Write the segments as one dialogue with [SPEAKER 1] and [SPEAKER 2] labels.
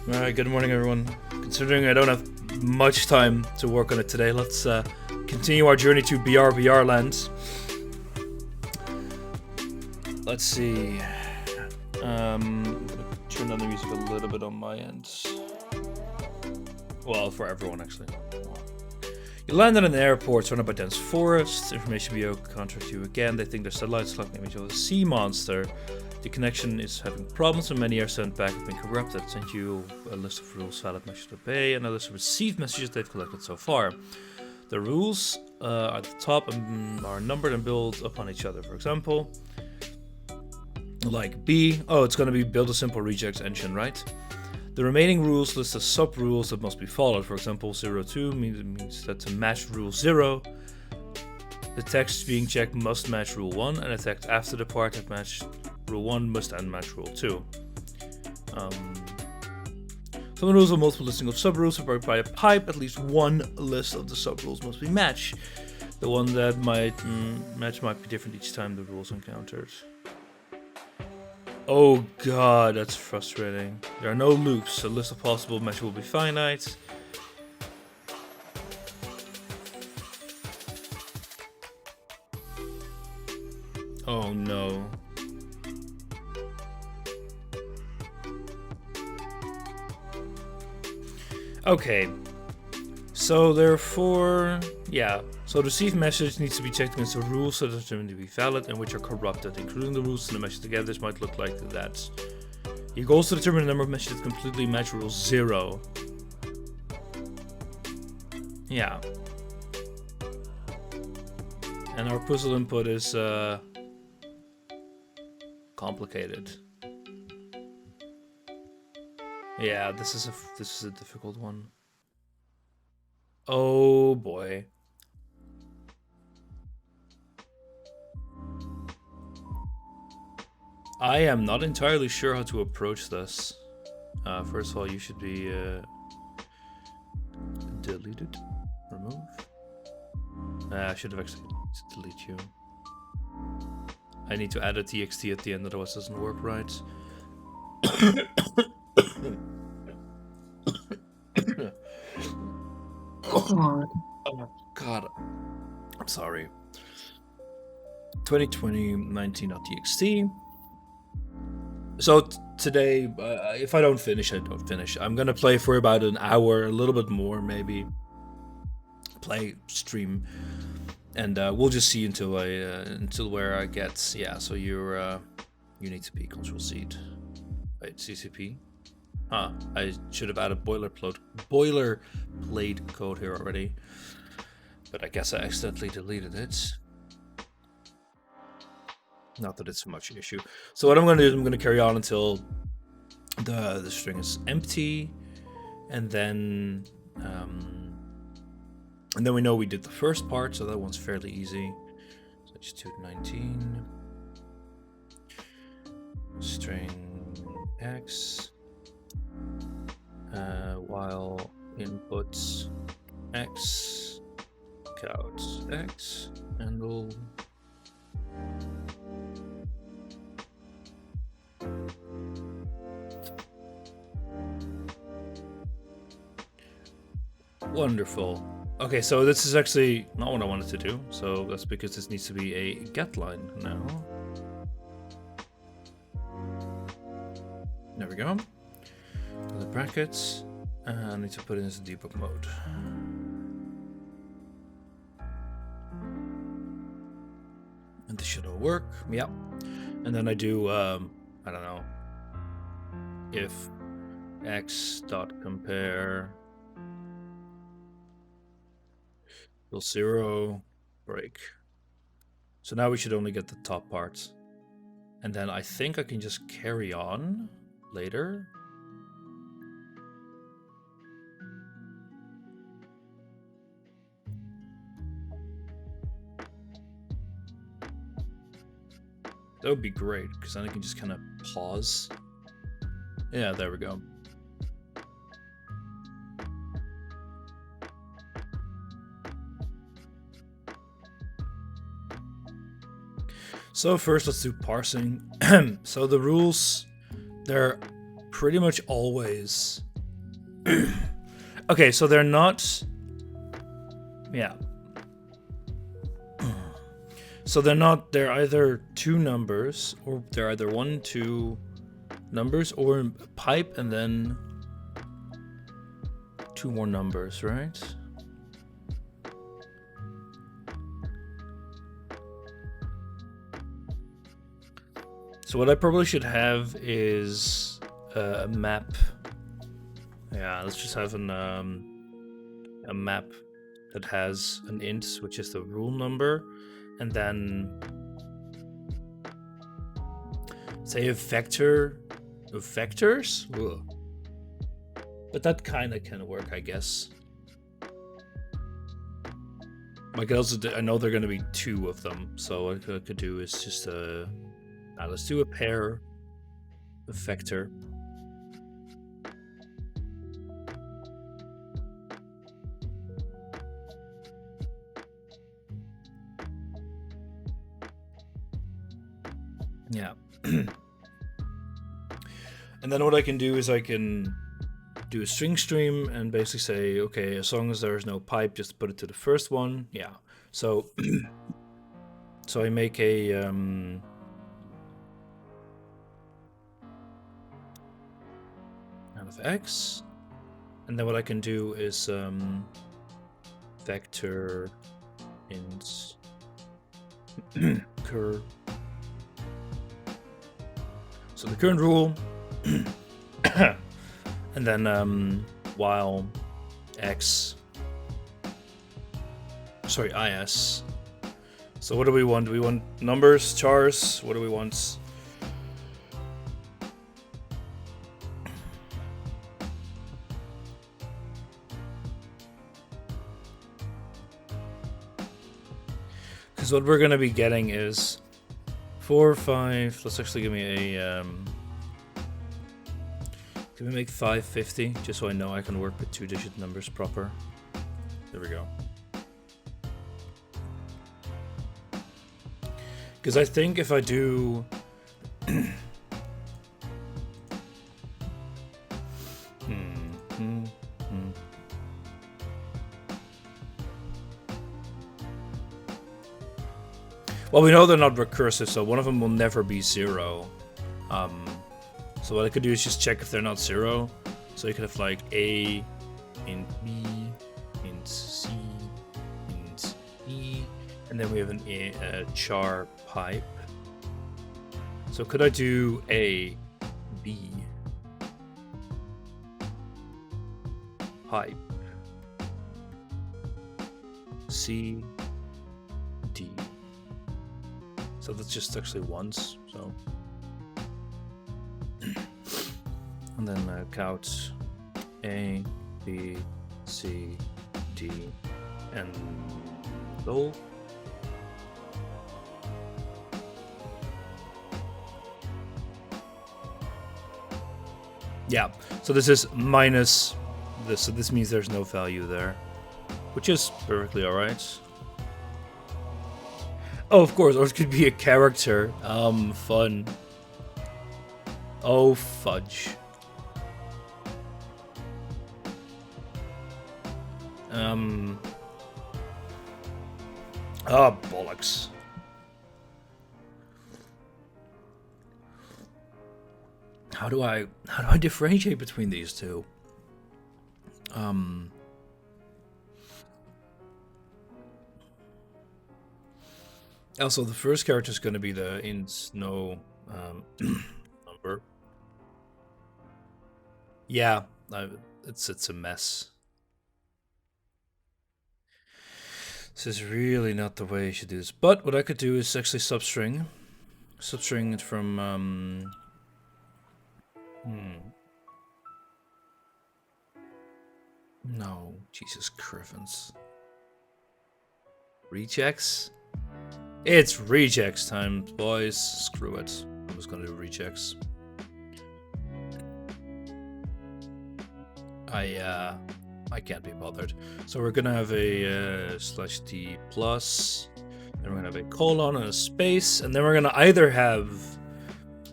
[SPEAKER 1] Alright, good morning everyone. Considering I don't have much time to work on it today, let's continue our journey to BR land. Let's see. I'm gonna turn down the music a little bit on my end. Well, for everyone actually. You land at an airport surrounded by dense forests. Information BO contact you again. They think their satellites collecting image of a sea monster. The connection is having problems and many are sent back have been corrupted. Send you a list of rules valid messages to obey and a list of received messages they've collected so far. The rules at the top are numbered and build upon each other. For example, like B, it's going to be build a simple regex engine, right? The remaining rules list the sub-rules that must be followed. For example, 02 means that to match rule 0, the text being checked must match rule 1, and the text after the part that matched rule 1 must then match rule 2. Some rules are multiple listing of sub-rules separated by a pipe. At least one list of the sub-rules must be matched. The one that might match might be different each time the rules encountered. Oh god, that's frustrating. There are no loops. A list of possible matches will be finite. Oh no. Okay. So therefore, so the received message needs to be checked against the rules that are determined to be valid and which are corrupted, including the rules and the message together. This might look like that. You can also determine the number of messages that completely match rule 0. Yeah. And our puzzle input is complicated. Yeah, this is a difficult one. Oh boy. I am not entirely sure how to approach this. First of all, you should be deleted. Remove. I should have actually delete you. I need to add a txt at the end, otherwise it doesn't work right. Oh god. I'm sorry. 2020-19.txt. So today, if I don't finish, I don't finish. I'm gonna play for about an hour, a little bit more maybe. Play, stream, and we'll just see until where I get. Yeah, so you need to be Control-C. Wait, CCP. I should have added boilerplate code here already, but I guess I accidentally deleted it. Not that it's much issue. So what I'm going to do is I'm going to carry on until the string is empty, and then we know we did the first part, so that one's fairly easy. So just do 19 string x while inputs x counts x, and we'll wonderful. Okay, so this is actually not what I wanted to do, so that's because this needs to be a get line now. There we go. The brackets, and I need to put it into debug mode. And this should all work. Yep. And then I do, I don't know, if x.compare equals 0, break. So now we should only get the top part. And then I think I can just carry on later. That would be great, because then I can just kind of pause. Yeah, there we go. So first, let's do parsing. So the rules, they're pretty much always Okay, so they're not. Yeah. So they're not. They're either two numbers, or they're either 1, 2 numbers, or a pipe and then 2 more numbers, right? So what I probably should have is a map. Yeah, let's just have a map that has an int, which is the rule number, and then say a vector of vectors. Ugh. But that kind of can work, I guess. I could also I know there are going to be 2 of them, so what I could do is just let's do a pair of vector. Yeah. And then what I can do is I can do a string stream and basically say, okay, as long as there's no pipe, just put it to the first one. Yeah. So so I make a out of x, and then what I can do is vector int cur. So the current rule, and then while x, sorry, is. So what do we want? Do we want numbers, chars? What do we want? Because what we're going to be getting is 4, 5. Let's actually give me a. Can we make 550 just so I know I can work with 2-digit numbers proper? There we go. Because I think if I do. Well, we know they're not recursive, so one of them will never be 0. So what I could do is just check if they're not 0. So you could have like A, int B, int C, int E, and then we have a char pipe. So could I do A, B, pipe, C, D? So that's just actually once, so. And then count A, B, C, D, and O. Yeah, so this is minus this, so this means there's no value there, which is perfectly alright. Oh, of course, or it could be a character. Fun. Oh, fudge. Oh, bollocks. How do I differentiate between these two? Also, the first character is going to be the int no number. Yeah, it's a mess. This is really not the way you should do this. But what I could do is actually substring it from No, Jesus Crivens. Rejects? It's rejects time, boys. Screw it. I'm just gonna do rejects. I can't be bothered. So we're gonna have a /t plus, then we're gonna have a colon and a space, and then we're gonna either have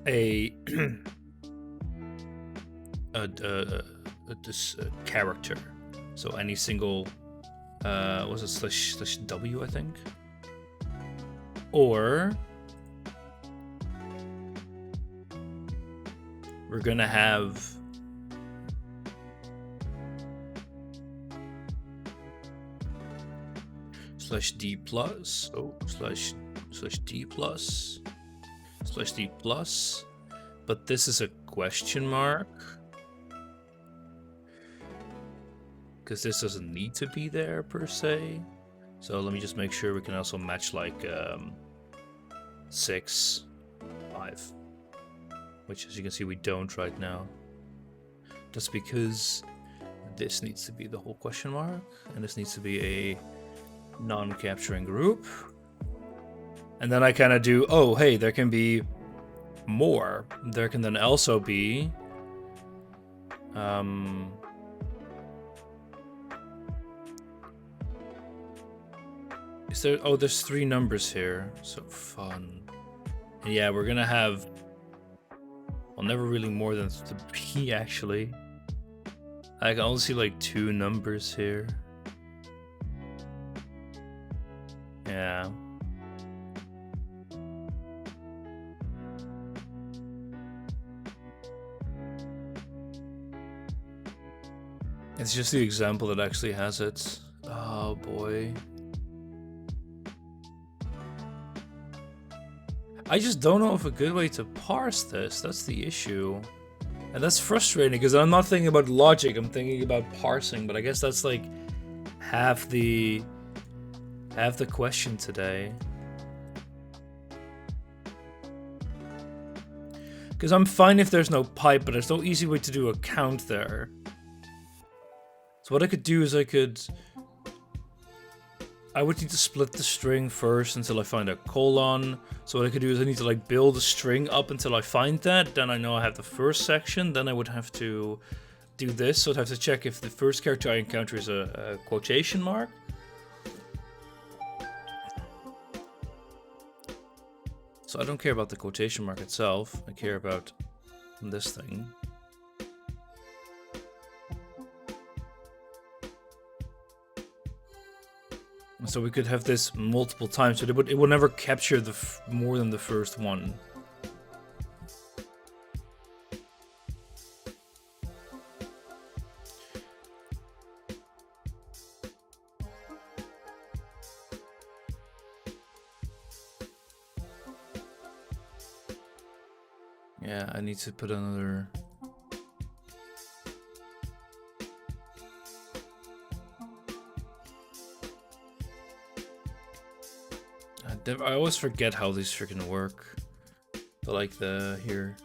[SPEAKER 1] a this character. So any single was it slash W, I think, or we're gonna have slash D plus, slash D plus, slash D plus, but this is a question mark because this doesn't need to be there per se. So let me just make sure we can also match like 6, 5, which as you can see we don't right now. That's because this needs to be the whole question mark, and this needs to be a non-capturing group. And then I kind of do, oh, hey, there can be more. There can then also be is there, oh, there's 3 numbers here. So fun. And yeah, we're gonna have, well, never really more than 3 actually. I can only see like 2 numbers here. Yeah. It's just the example that actually has it. Oh boy. I just don't know of a good way to parse this. That's the issue. And that's frustrating because I'm not thinking about logic, I'm thinking about parsing, but I guess that's like half the question today. Because I'm fine if there's no pipe, but there's no easy way to do a count there. So what I could do is I would need to split the string first until I find a colon. So what I could do is I need to like build a string up until I find that. Then I know I have the first section. Then I would have to do this. So I'd have to check if the first character I encounter is a quotation mark. So I don't care about the quotation mark itself. I care about this thing. So we could have this multiple times, so it would never capture the more than the first one. Yeah, I need to put another. I always forget how these freaking work. But like here.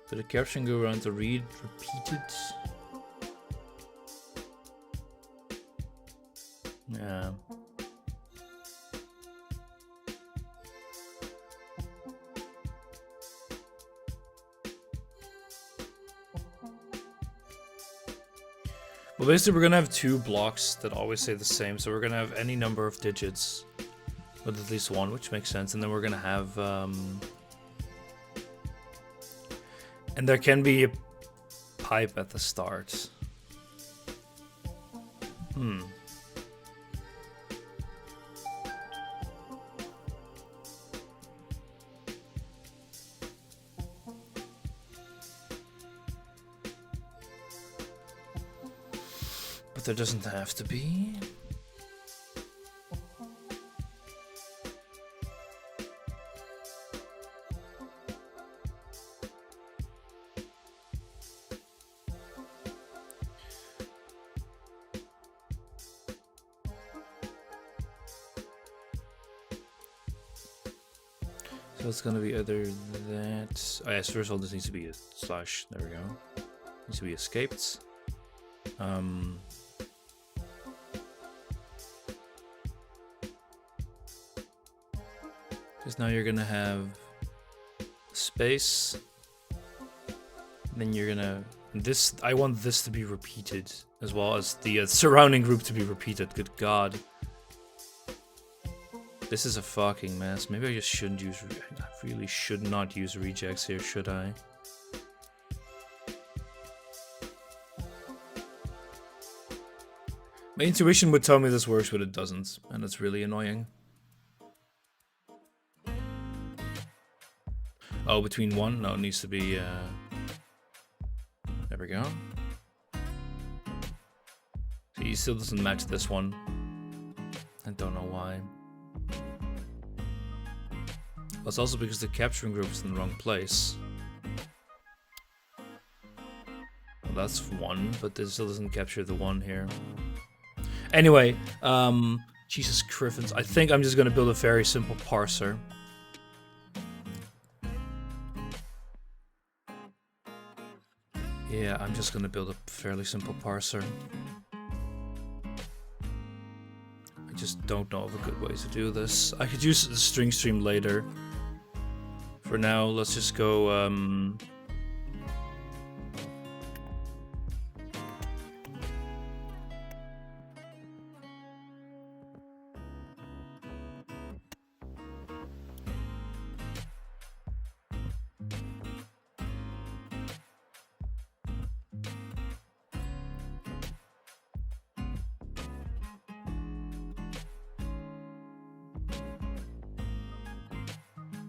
[SPEAKER 1] Did the caption go around to read repeated? Yeah. Well, basically we're gonna have 2 blocks that always say the same, so we're gonna have any number of digits with at least 1, which makes sense, and then we're gonna have and there can be a pipe at the start. But there doesn't have to be. So it's gonna be either that. Oh yes, first of all, this needs to be a slash. There we go. Needs to be escaped. Because now you're gonna have space. Then you're gonna this. I want this to be repeated as well as the surrounding group to be repeated. Good God. This is a fucking mess. Maybe I just shouldn't use. I really should not use rejects here, should I? My intuition would tell me this works, but it doesn't, and it's really annoying. Oh, between one? No, it needs to be, there we go. He still doesn't match this one. I don't know why. Well, it's also because the capturing group is in the wrong place. Well, that's one, but this still doesn't capture the one here. Anyway, Jesus Griffins. I think I'm just gonna build a very simple parser. Yeah, I'm just gonna build a fairly simple parser. I just don't know of a good way to do this. I could use the string stream later. For now, let's just go,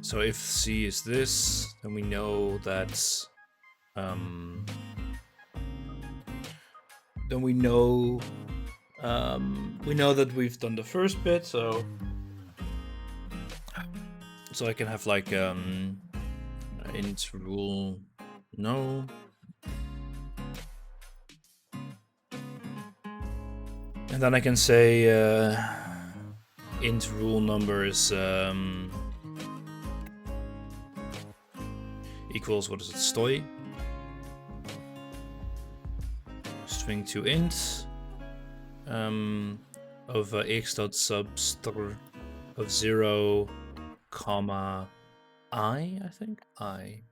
[SPEAKER 1] so if C is this, then we know that, then we know that we've done the first bit, so I can have like, int rule, no. And then I can say, int rule number is, equals, what is it, stoy? String to int of x.substr of 0, comma I think I,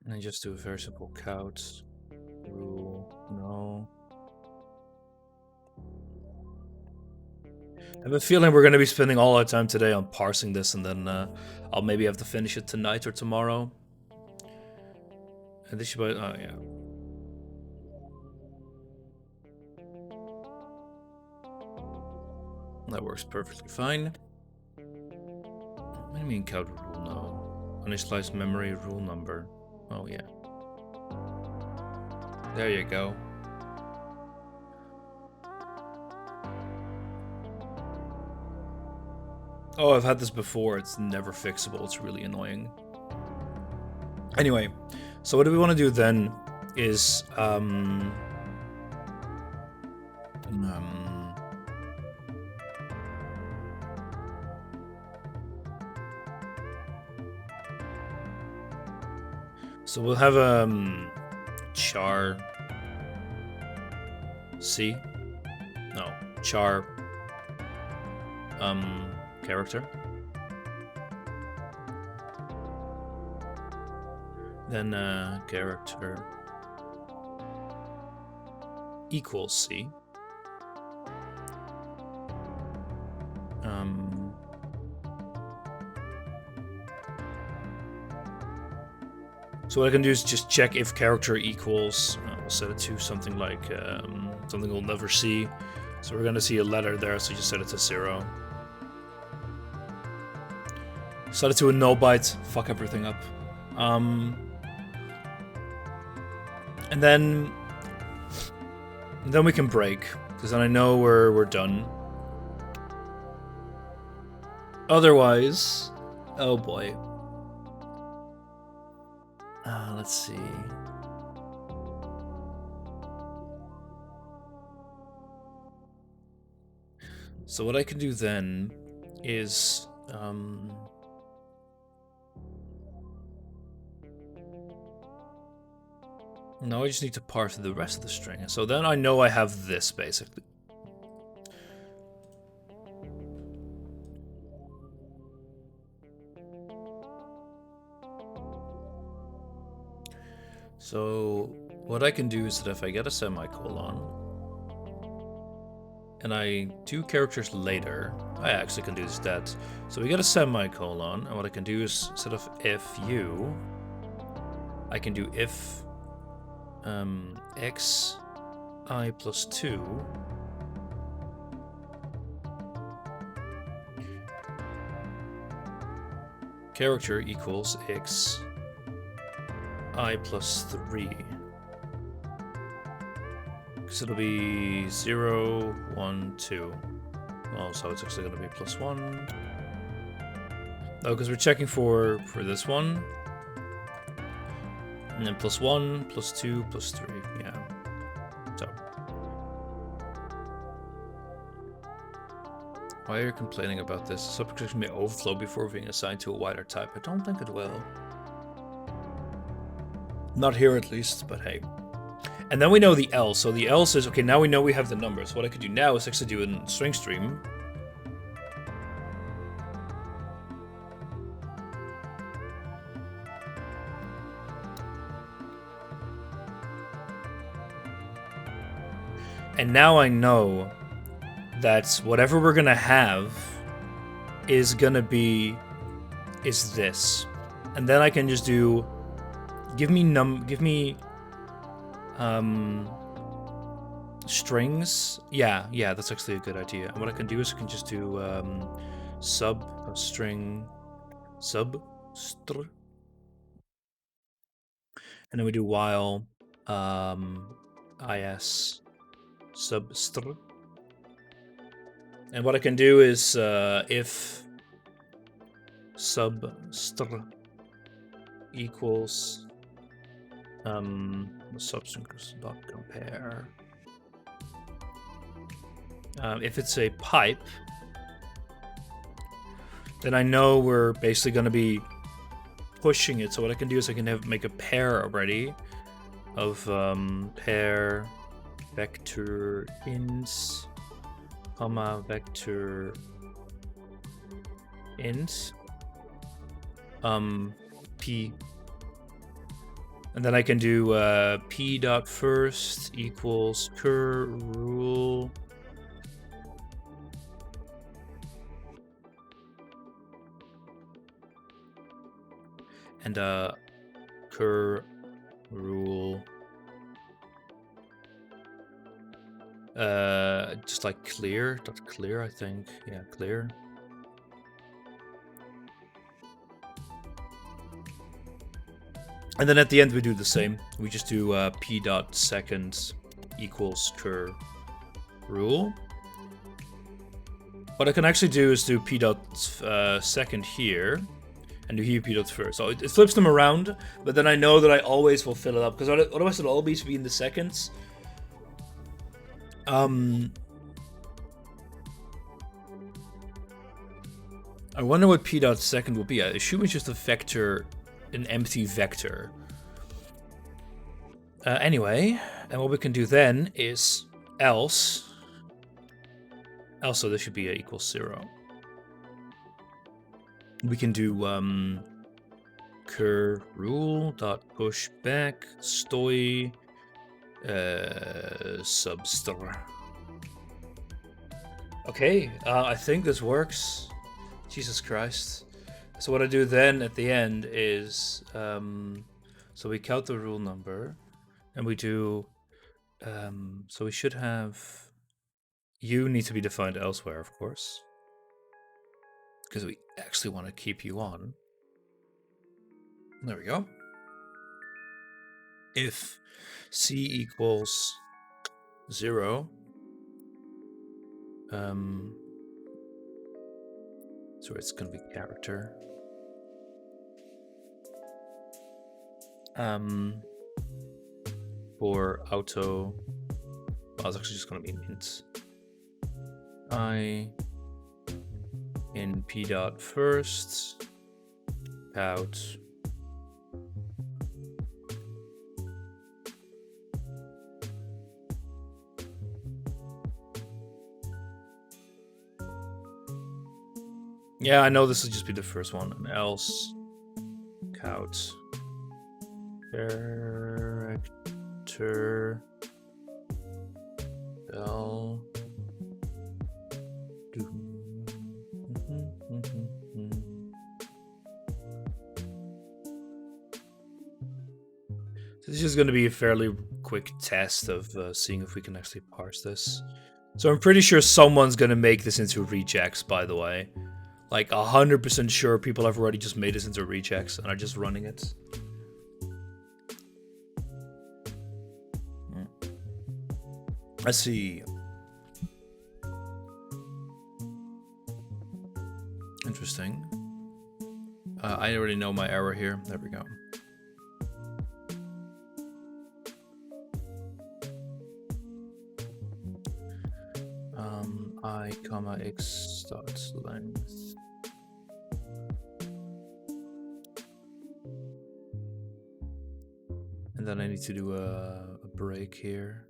[SPEAKER 1] and then just do a very simple count rule no. I have a feeling we're going to be spending all our time today on parsing this, and then I'll maybe have to finish it tonight or tomorrow. And this should be, oh yeah. That works perfectly fine. What do you mean count rule no? Uninitialized memory rule number. Oh yeah. There you go. Oh, I've had this before. It's never fixable. It's really annoying. Anyway, so what do we want to do then is so we'll have char C. No, char character. Then character equals C. So what I can do is just check if character equals, we'll set it to something like, something we'll never see. So we're gonna see a letter there, so just set it to 0. Set it to a null byte, fuck everything up. And then we can break, because then I know we're done. Otherwise, oh boy. Let's see. So what I can do then is now I just need to parse the rest of the string. So then I know I have this basically. So what I can do is that if I get a semicolon and I do characters later, I actually can do this that. So we get a semicolon, and what I can do is instead of if you, I can do if x I plus 2. Character equals x I plus 3. Because it'll be 0, 1, 2. Oh, so it's actually going to be plus 1. Oh, because we're checking for this one. And then plus 1, plus 2, plus 3. Yeah. So. Why are you complaining about this? Subprojection may overflow before being assigned to a wider type. I don't think it will. Not here at least, but hey. And then we know the else. So the else is, okay, now we know we have the numbers. What I could do now is actually do a string stream. And now I know that whatever we're gonna have is gonna be this. And then I can just do give me strings. Yeah, that's actually a good idea. And what I can do is I can just do string str, and then we do while is substr. And what I can do is if substr equals substring.compare. If it's a pipe, then I know we're basically going to be pushing it. So what I can do is I can make a pair already of pair vector int, comma vector int p, and then I can do p dot first equals cur rule and cur rule just like clear dot clear, I think. Yeah, clear. And then at the end we do the same. We just do p dot second equals cur rule. What I can actually do is do p dot second here, and do here p dot first. So it flips them around, but then I know that I always will fill it up, because otherwise it'll always be in the seconds. I wonder what p dot second will be. I assume it's just a vector, an empty vector. Anyway, and what we can do then is else. Also, this should be equals 0. We can do cur rule dot push back stoy substr. Okay, I think this works. Jesus Christ. So what I do then at the end is so we count the rule number, and we do so we should have you need to be defined elsewhere, of course, because we actually want to keep you on. There we go. If c equals 0, so it's going to be character. For auto, well, it's actually just going to be int. I in p dot first out yeah, I know this will just be the first one, and else count character l so this is going to be fairly quick test of seeing if we can actually parse this. So I'm pretty sure someone's gonna make this into regex, by the way. Like 100% sure people have already just made this into regex and are just running it. Let's see. Interesting. I already know my error here. There we go. I comma x dot length. And then I need to do a break here.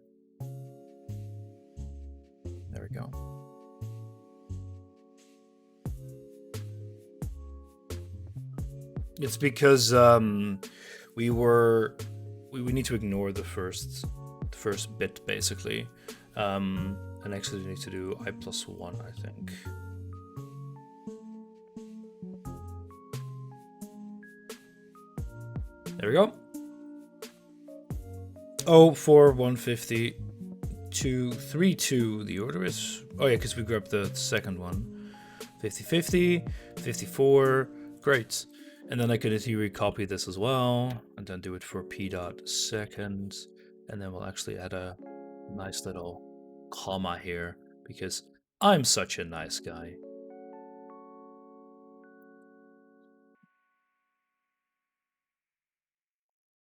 [SPEAKER 1] There we go. It's because we need to ignore the first bit basically, and actually need to do i+1, I think. There we go. 04 150 232. The order is yeah, because we grabbed the second one. 50 50 54. Great. And then I could easily copy this as well, and then do it for p.second, and then we'll actually add a nice little comma here, because I'm such a nice guy.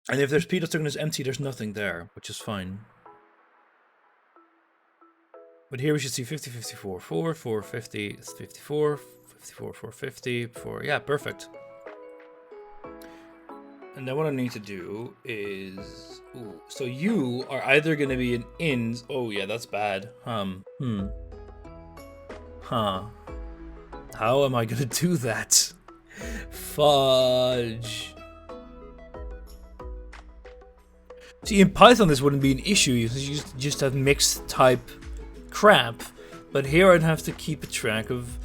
[SPEAKER 1] And if there's p.second is empty, there's nothing there, which is fine. But here we should see 50, 54, 4, 450, 54, 54, 450, 4, yeah, perfect. And then what I need to do is... Ooh, so you are either going to be an ins... Oh, yeah, that's bad. Huh. How am I going to do that? Fudge. See, in Python this wouldn't be an issue. You just have mixed type crap. But here I'd have to keep a track of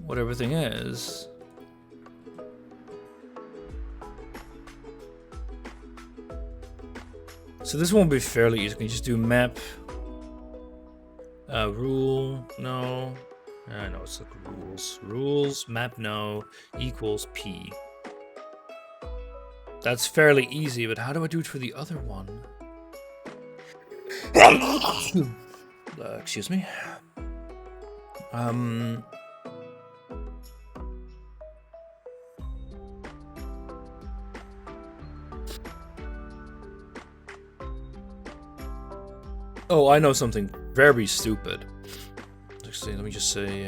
[SPEAKER 1] what everything is. So this won't be fairly easy. You can just do map rule no. No, it's like rules map no equals p. That's fairly easy, but how do I do it for the other one? Excuse me. Oh, I know something very stupid. Actually, let me just say,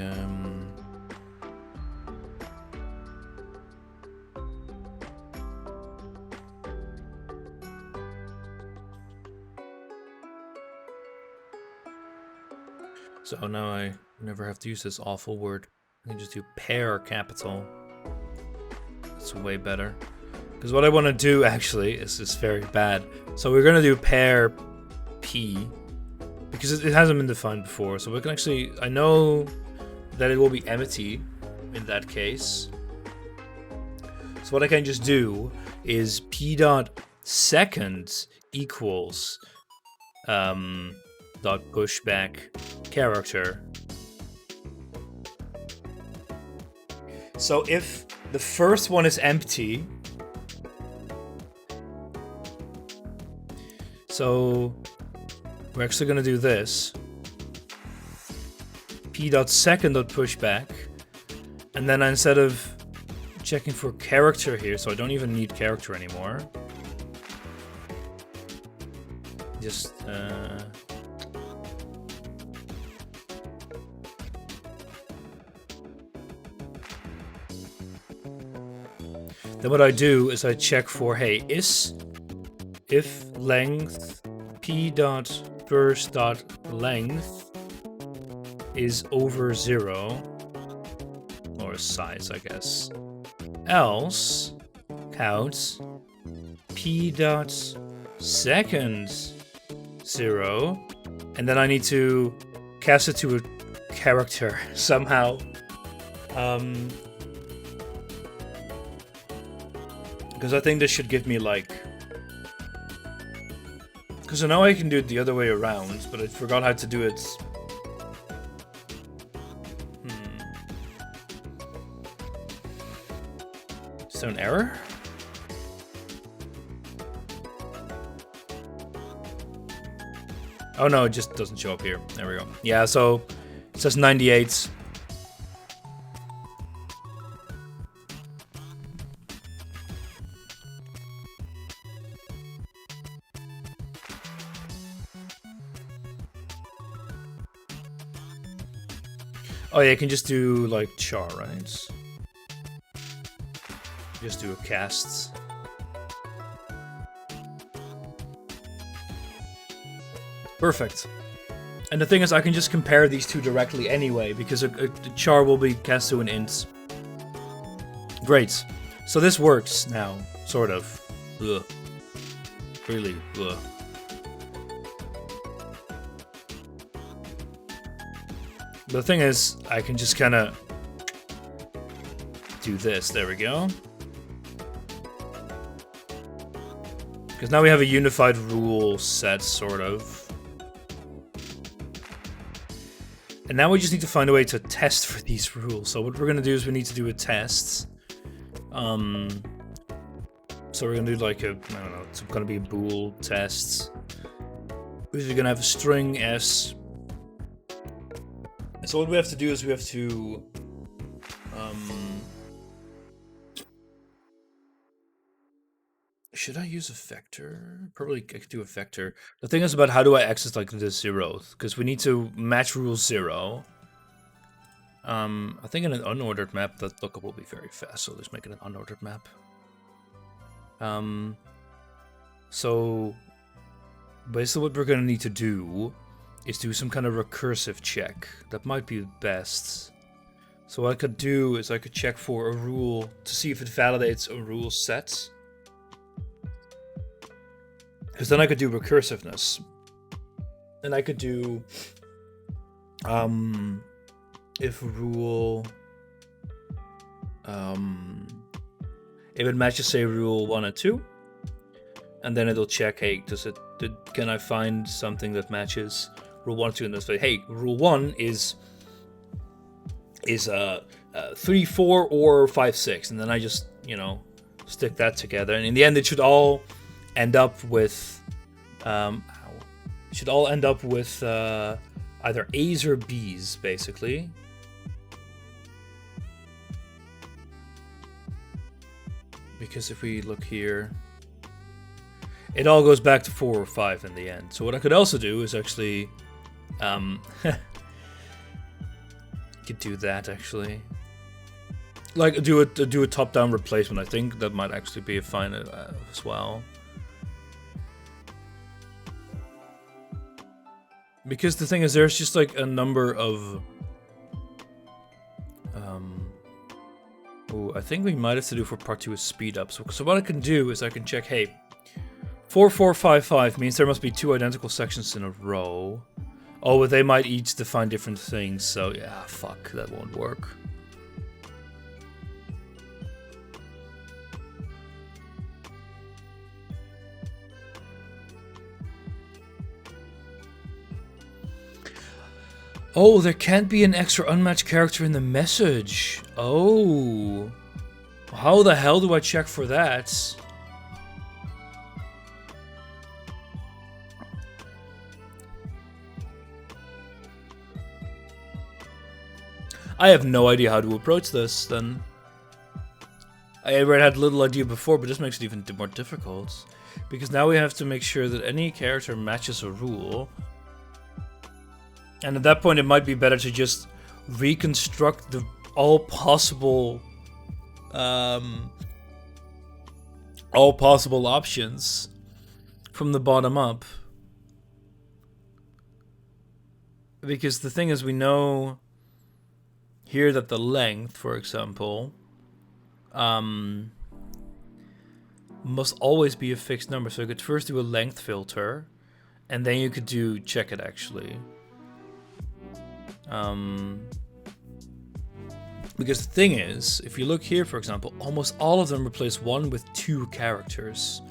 [SPEAKER 1] so now I never have to use this awful word. I can just do pair capital. That's way better. Because what I want to do, actually, is very bad. So we're going to do pair p. Because it hasn't been defined before, so we can actually... I know that it will be empty in that case. So what I can just do is p.second equals dot pushback character. So if the first one is empty, so we're actually going to do this. p.second.pushback. And then instead of checking for character here, so I don't even need character anymore. Just then what I do is I check for, hey, if length p.burst.length is over 0, or size, I guess, else count p.second 0, and then I need to cast it to a character somehow. Because I think this should give me like Because I know I can do it the other way around, but I forgot how to do it. Is there an error? Oh no, it just doesn't show up here. There we go. Yeah, so it says 98. Oh yeah, you can just do like char, right? Just do a cast. Perfect. And the thing is, I can just compare these two directly anyway, because a char will be cast to an int. Great. So this works now, sort of. Ugh. Really, ugh. The thing is, I can just kind of do this. There we go. Because now we have a unified rule set, sort of. And now we just need to find a way to test for these rules. So what we're going to do is we need to do a test. So we're going to do like a, I don't know, it's going to be a bool test. We're going to have a string s. So what we have to do is we have to should I use a vector? Probably I could do a vector. The thing is about how do I access like the zeroth? Because we need to match rule 0. I think in an unordered map that lookup will be very fast, so let's make it an unordered map. So basically what we're gonna need to do is do some kind of recursive check. That might be best. So what I could do is I could check for a rule to see if it validates a rule set. Because then I could do recursiveness. And I could do if rule if it matches say rule 1 and 2, and then it'll check, hey, can I find something that matches rule 1 and 2, and then say, hey, rule 1 is 3, 4, or 5, 6, and then I just, you know, stick that together, and in the end it should all end up with either A's or B's, basically. Because if we look here, it all goes back to 4 or 5 in the end. So what I could also do is actually could do that actually, like do a top-down replacement. I think that might actually be fine as well. Because the thing is, there's just like a number of I think we might have to do for part 2 is speed up. So what I can do is I can check, hey, 4, 4, 5, 5 means there must be 2 identical sections in a row. Oh, but they might each define different things, so yeah, fuck, that won't work. Oh, there can't be an extra unmatched character in the message. Oh. How the hell do I check for that? I have no idea how to approach this, then. I already had little idea before, but this makes it even more difficult. Because now we have to make sure that any character matches a rule. And at that point, it might be better to just reconstruct all possible options from the bottom up. Because the thing is, we know here that the length, for example, must always be a fixed number. So you could first do a length filter, and then you could do check it actually. Because the thing is, if you look here, for example, almost all of them replace 1 with 2 characters.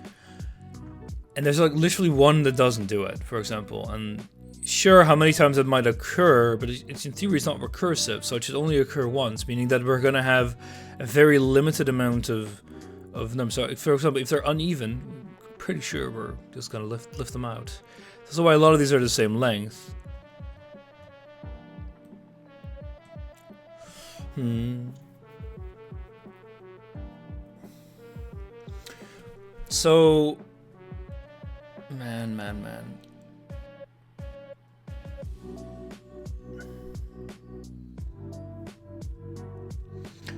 [SPEAKER 1] And there's like literally one that doesn't do it, for example. And sure, how many times it might occur, but it's in theory it's not recursive, so it should only occur once, meaning that we're gonna have a very limited amount of them. So, for example, if they're uneven, I'm pretty sure we're just gonna lift them out. That's why a lot of these are the same length. So, man.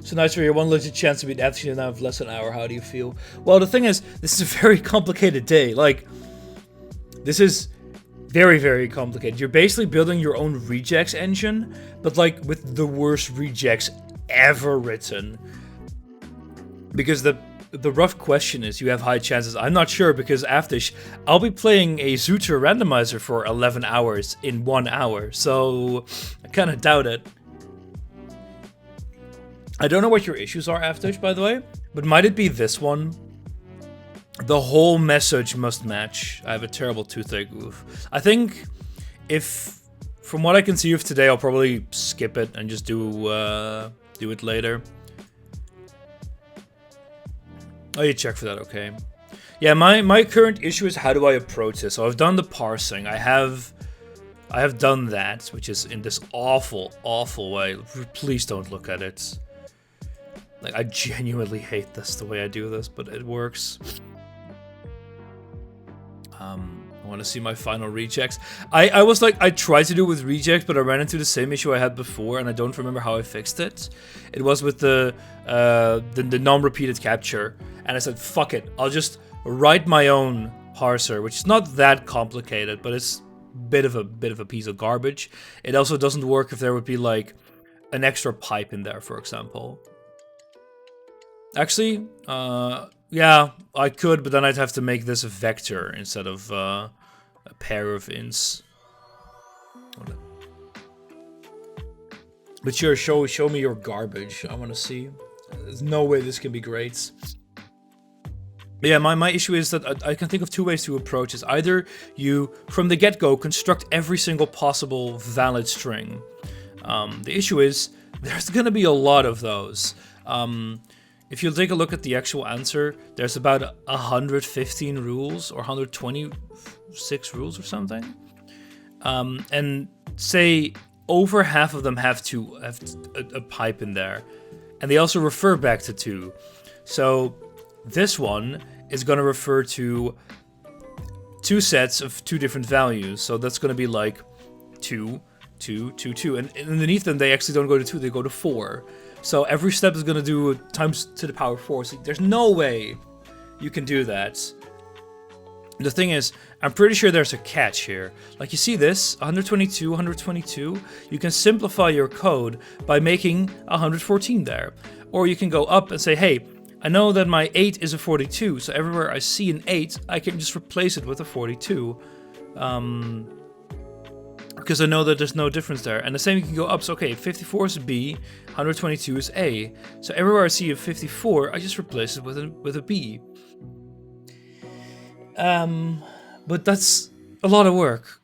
[SPEAKER 1] So nice for your one legit chance to beat After now of less than an hour. How do you feel? Well, the thing is, this is a very complicated day. Like, this is very, very complicated. You're basically building your own regex engine, but like with the worst regex ever written. Because the rough question is, you have high chances. I'm not sure, because after I'll be playing a Zuter randomizer for 11 hours in 1 hour, so I kind of doubt it. I don't know what your issues are, Aftish, by the way, but might it be this one? The whole message must match. I have a terrible toothache. Oof. I think if, from what I can see of today, I'll probably skip it and just do it later. Oh, you check for that, okay. Yeah, my current issue is how do I approach this? So I've done the parsing. I have done that, which is in this awful, awful way. Please don't look at it. Like, I genuinely hate this, the way I do this, but it works. I want to see my final rejects. I was like, I tried to do it with rejects, but I ran into the same issue I had before, and I don't remember how I fixed it. It was with the non-repeated capture, and I said, fuck it, I'll just write my own parser, which is not that complicated, but it's a bit of a piece of garbage. It also doesn't work if there would be like an extra pipe in there, for example. Actually, yeah, I could, but then I'd have to make this a vector instead of a pair of ints. But sure, show me your garbage. I want to see. There's no way this can be great. But yeah, my issue is that I can think of two ways to approach this. Either you, from the get-go, construct every single possible valid string. The issue is, there's going to be a lot of those. If you take a look at the actual answer, there's about 115 rules or 126 rules or something. And say over half of them have a pipe in there. And they also refer back to 2. So this one is going to refer to 2 sets of 2 different values. So that's going to be like 2, 2, 2, 2. And underneath them, they actually don't go to 2, they go to 4. So every step is going to do times to the power 4. So there's no way you can do that. The thing is, I'm pretty sure there's a catch here. Like, you see this, 122, 122. You can simplify your code by making 114 there. Or you can go up and say, hey, I know that my 8 is a 42. So everywhere I see an 8, I can just replace it with a 42. Because I know that there's no difference there. And the same, you can go up. So, okay, 54 is B, 122 is A. So everywhere I see a 54, I just replace it with a B. But that's a lot of work.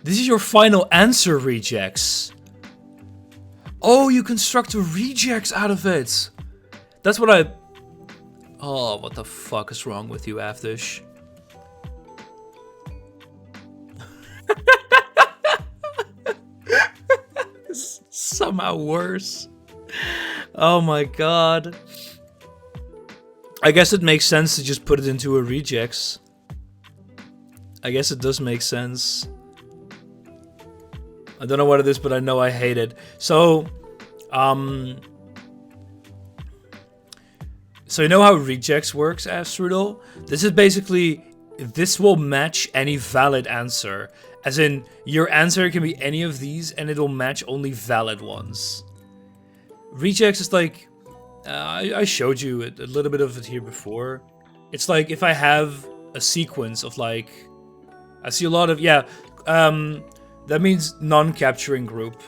[SPEAKER 1] This is your final answer, regex. Oh, you construct a regex out of it. That's what I... Oh, what the fuck is wrong with you, Aftish? This is somehow worse. Oh my god. I guess it makes sense to just put it into a regex. I guess it does make sense. I don't know what it is, but I know I hate it. So, so you know how regex works, Astrudel? This is basically, this will match any valid answer. As in, your answer can be any of these, and it'll match only valid ones. Regex is like, I showed you a little bit of it here before. It's like if I have a sequence of like, I see a lot of, yeah, that means non-capturing group.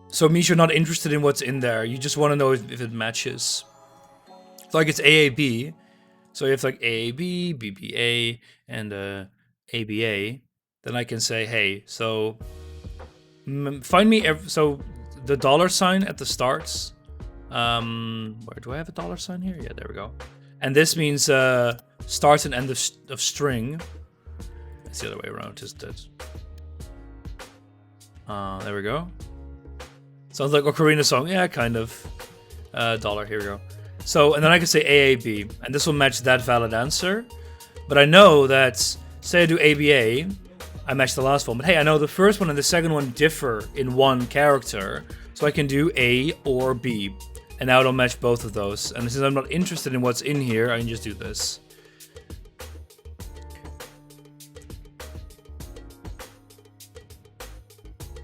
[SPEAKER 1] So it means you're not interested in what's in there. You just want to know if it matches. So like it's AAB. So if like AAB, BBA, and ABA, then I can say, hey, so find me so the dollar sign at the starts. Where do I have a dollar sign here? Yeah, there we go. And this means start and end of string. It's the other way around. Just that. There we go. Sounds like Ocarina song. Yeah, kind of. Dollar. Here we go. So, and then I can say AAB, and this will match that valid answer. But I know that, say I do ABA, I match the last one. But hey, I know the first one and the second one differ in one character, so I can do A or B. And now it'll match both of those. And since I'm not interested in what's in here, I can just do this.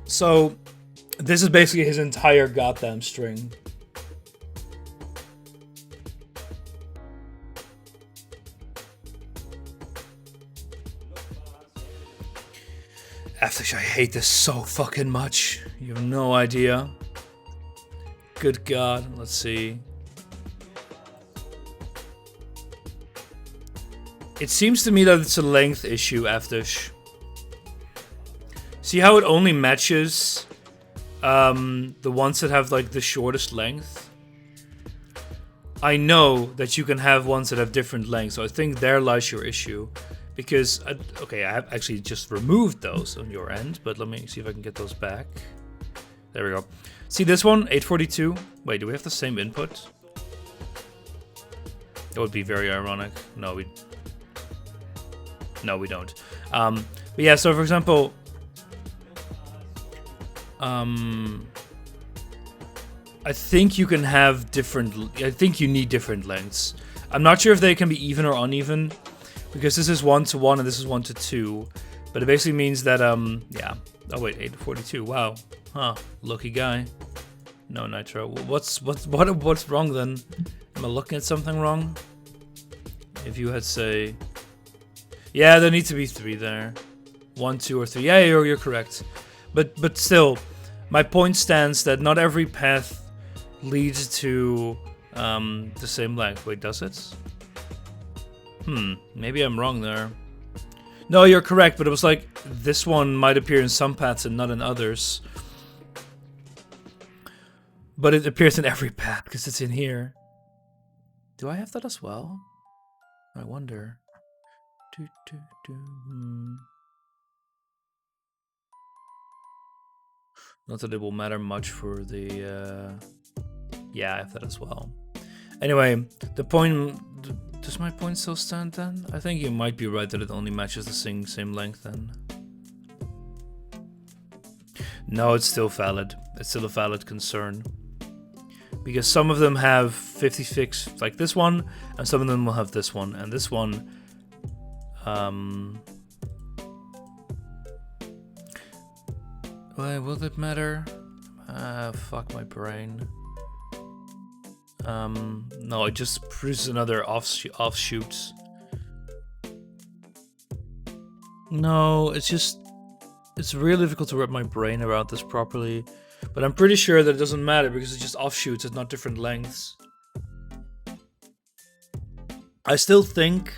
[SPEAKER 1] So, this is basically his entire goddamn string. Aftersh, I hate this so fucking much. You have no idea. Good God, let's see. It seems to me that it's a length issue, Aftersh. See how it only matches the ones that have like the shortest length? I know that you can have ones that have different lengths, so I think there lies your issue. Because, okay, I have actually just removed those on your end, but let me see if I can get those back. There we go. See this one, 842. Wait, do we have the same input? That would be very ironic. No, we don't. But yeah, so for example, I think you can have different. I think you need different lengths. I'm not sure if they can be even or uneven, because this is 1 to 1 and this is 1 to 2. But it basically means that yeah. Oh wait, 842. Wow. Huh. Lucky guy. No nitro. What's wrong then? Am I looking at something wrong? If you had say, yeah, there needs to be 3 there. 1, 2, or 3. Yeah, you're correct. But still, my point stands that not every path leads to the same length. Wait, does it? Maybe I'm wrong there. No, you're correct, but it was like this one might appear in some paths and not in others. But it appears in every path because it's in here. Do I have that as well? I wonder. Not that it will matter much for the... Yeah, I have that as well. Anyway, the point... Does my point still stand then? I think you might be right that it only matches the same length then. No, it's still valid. It's still a valid concern. Because some of them have 56, like this one, and some of them will have this one. And this one... Well, will it matter? Fuck my brain. No, it just produces another offshoot. No, it's really difficult to wrap my brain around this properly. But I'm pretty sure that it doesn't matter because it's just offshoots, it's not different lengths. I still think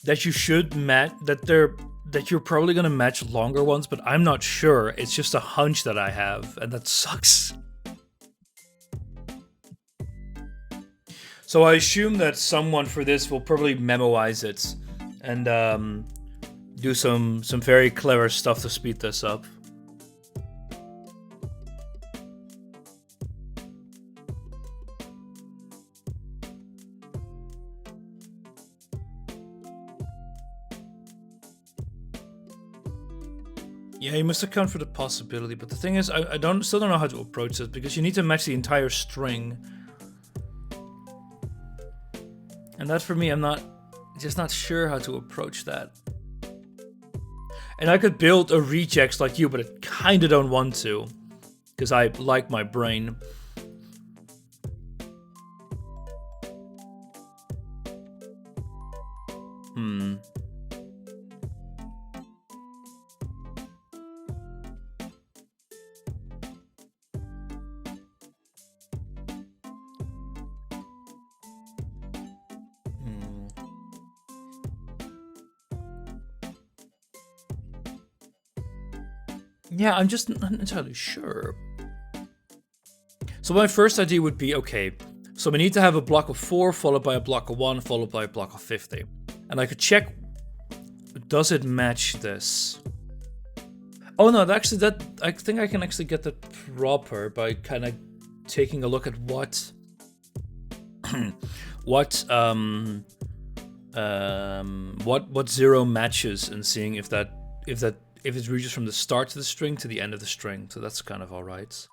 [SPEAKER 1] that you should match, that you're probably gonna match longer ones, but I'm not sure. It's just a hunch that I have, and that sucks. So I assume that someone for this will probably memoize it and do some very clever stuff to speed this up. Yeah, you must account for the possibility, but the thing is, I still don't know how to approach it because you need to match the entire string. And that for me, I'm just not sure how to approach that. And I could build a regex like you, but I kinda don't want to. Because I like my brain. Yeah, I'm just not entirely sure. So my first idea would be, okay, so we need to have a block of 4 followed by a block of 1 followed by a block of 50. And I could check, does it match this? Oh no, actually that, I think I can actually get that proper by kind of taking a look at what what 0 matches and seeing if it reaches from the start of the string to the end of the string. So that's kind of alright.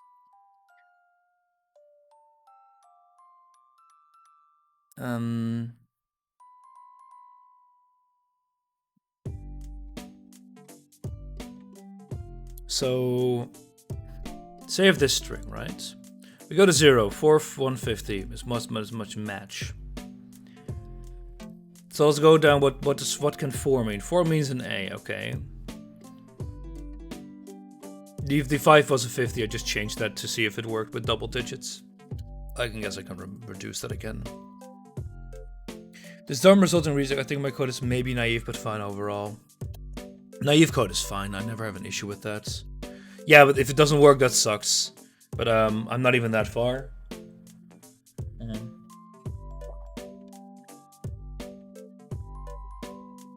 [SPEAKER 1] So save this string, right? We go to 0, 4, 150 is much match. So let's go down. What can 4 mean? 4 means an A, okay. If the 5 was a 50, I just changed that to see if it worked with double digits. I guess I can reduce that again. This dumb result in reason. I think my code is maybe naive, but fine overall. Naive code is fine. I never have an issue with that. Yeah, but if it doesn't work, that sucks. But I'm not even that far.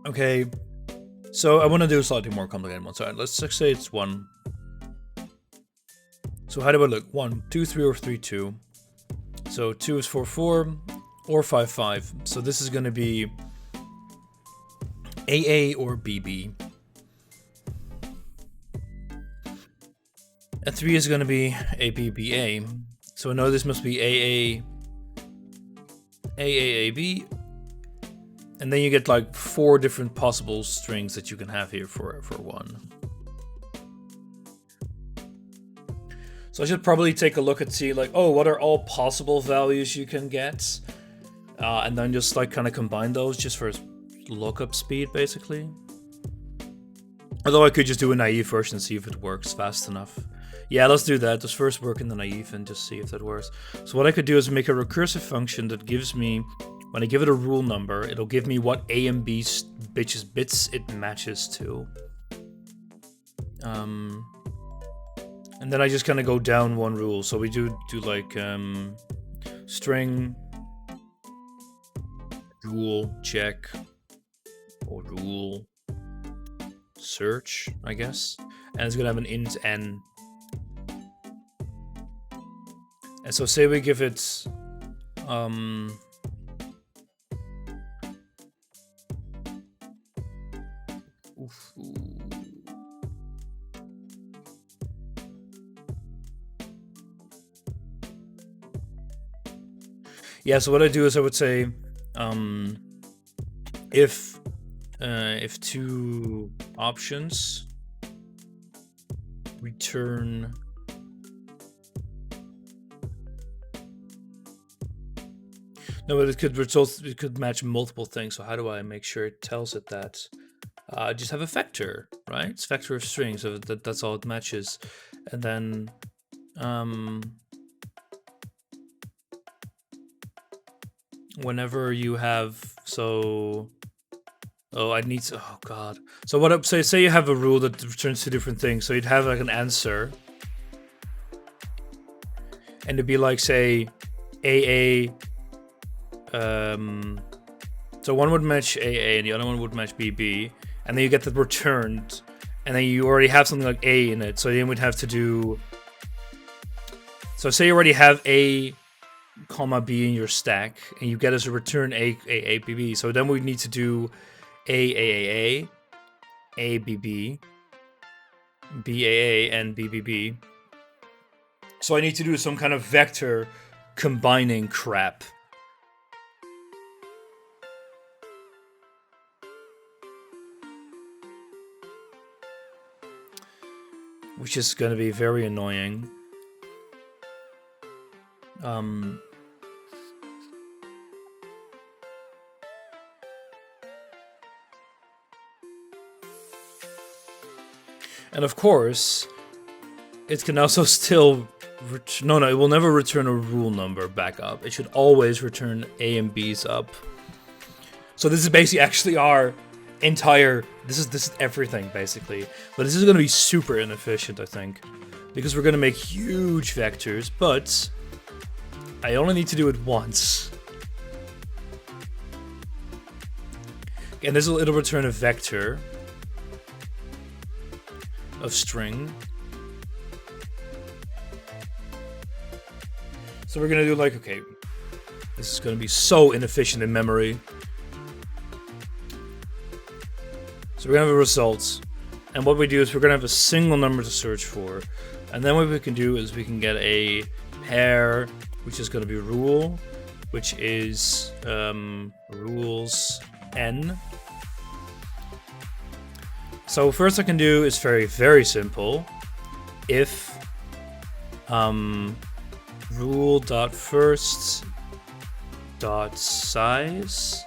[SPEAKER 1] Okay, so I want to do a slightly more complicated one. So let's say it's 1. So how do I look? 1, 2, 3, or 3, 2. So 2 is 4, 4, or 5, 5. So this is going to be AA or BB. And 3 is going to be ABBA. So I know this must be AAAB. And then you get like 4 different possible strings that you can have here for 1. So I should probably take a look and see like, oh, what are all possible values you can get? And then just like kind of combine those just for lookup speed, basically. Although I could just do a naive version and see if it works fast enough. Yeah, let's do that. Let's first work in the naive and just see if that works. So what I could do is make a recursive function that gives me, when I give it a rule number, it'll give me what A and B bits it matches to. And then I just kind of go down 1 rule. So we do like string rule check or rule search, I guess. And it's gonna have an int n. And so say we give it yeah, so what I do is I would say if 2 options return no, but it could match multiple things. So how do I make sure it tells it that? Just have a vector, right? It's vector of strings, so that's all it matches. And then whenever you have, so I need to, oh god. So what say you have a rule that returns 2 different things. So you'd have like an answer, and it'd be like, say, AA. So one would match AA and the other one would match BB, and then you get that returned, and then you already have something like A in it. So then we'd have to do. So say you already have A, comma B in your stack, and you get as a return A BB. So then we need to do AAA, ABB, BAA, and BBB. So I need to do some kind of vector combining crap. Which is going to be very annoying. And of course, it can also still... No, it will never return a rule number back up. It should always return A and B's up. So this is basically actually our this is everything basically. But this is going to be super inefficient, I think, because we're going to make huge vectors, but I only need to do it once. And it'll return a vector of string. So we're gonna do like, okay, this is gonna be so inefficient in memory. So we're gonna have a result, and what we do is we're gonna have a single number to search for, and then what we can do is we can get a pair, which is gonna be rule, which is rules n. So first I can do is very, very simple. If rule.first.size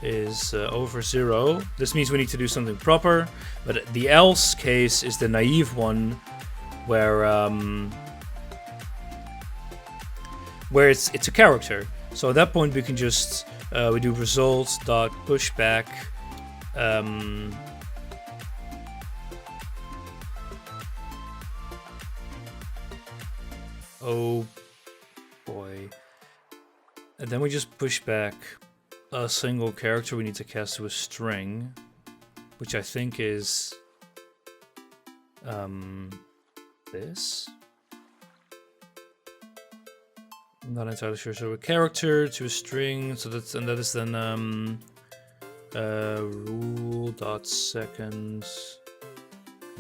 [SPEAKER 1] is over 0, this means we need to do something proper, but the else case is the naive one where it's a character. So at that point we can just we do result.pushback oh boy. And then we just push back a single character we need to cast to a string, which I think is this. I'm not entirely sure. So a character to a string, so that is then rule.second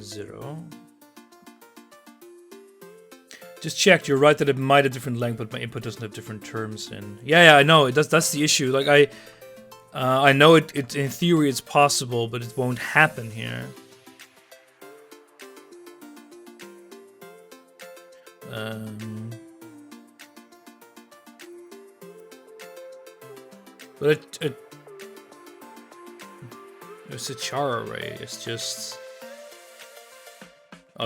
[SPEAKER 1] 0. Just checked. You're right that it might have different length, but my input doesn't have different terms in. Yeah, I know. It does. That's the issue. Like I know it. In theory, it's possible, but it won't happen here. But it's a char array. It's just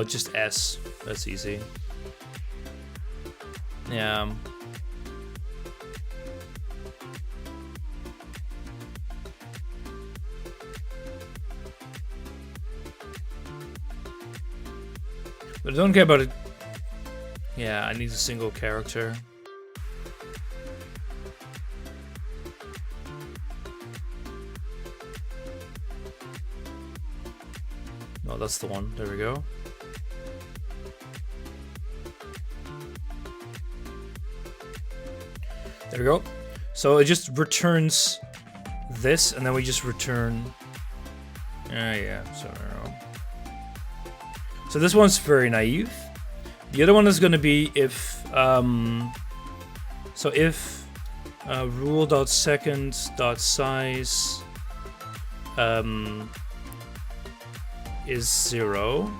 [SPEAKER 1] just S. That's easy. Yeah. But I don't care about it. Yeah, I need a single character. No, that's the one. There we go. There we go. So it just returns this, and then we just return. Yeah. So this one's very naive. The other one is going to be if if rule.second.size is 0.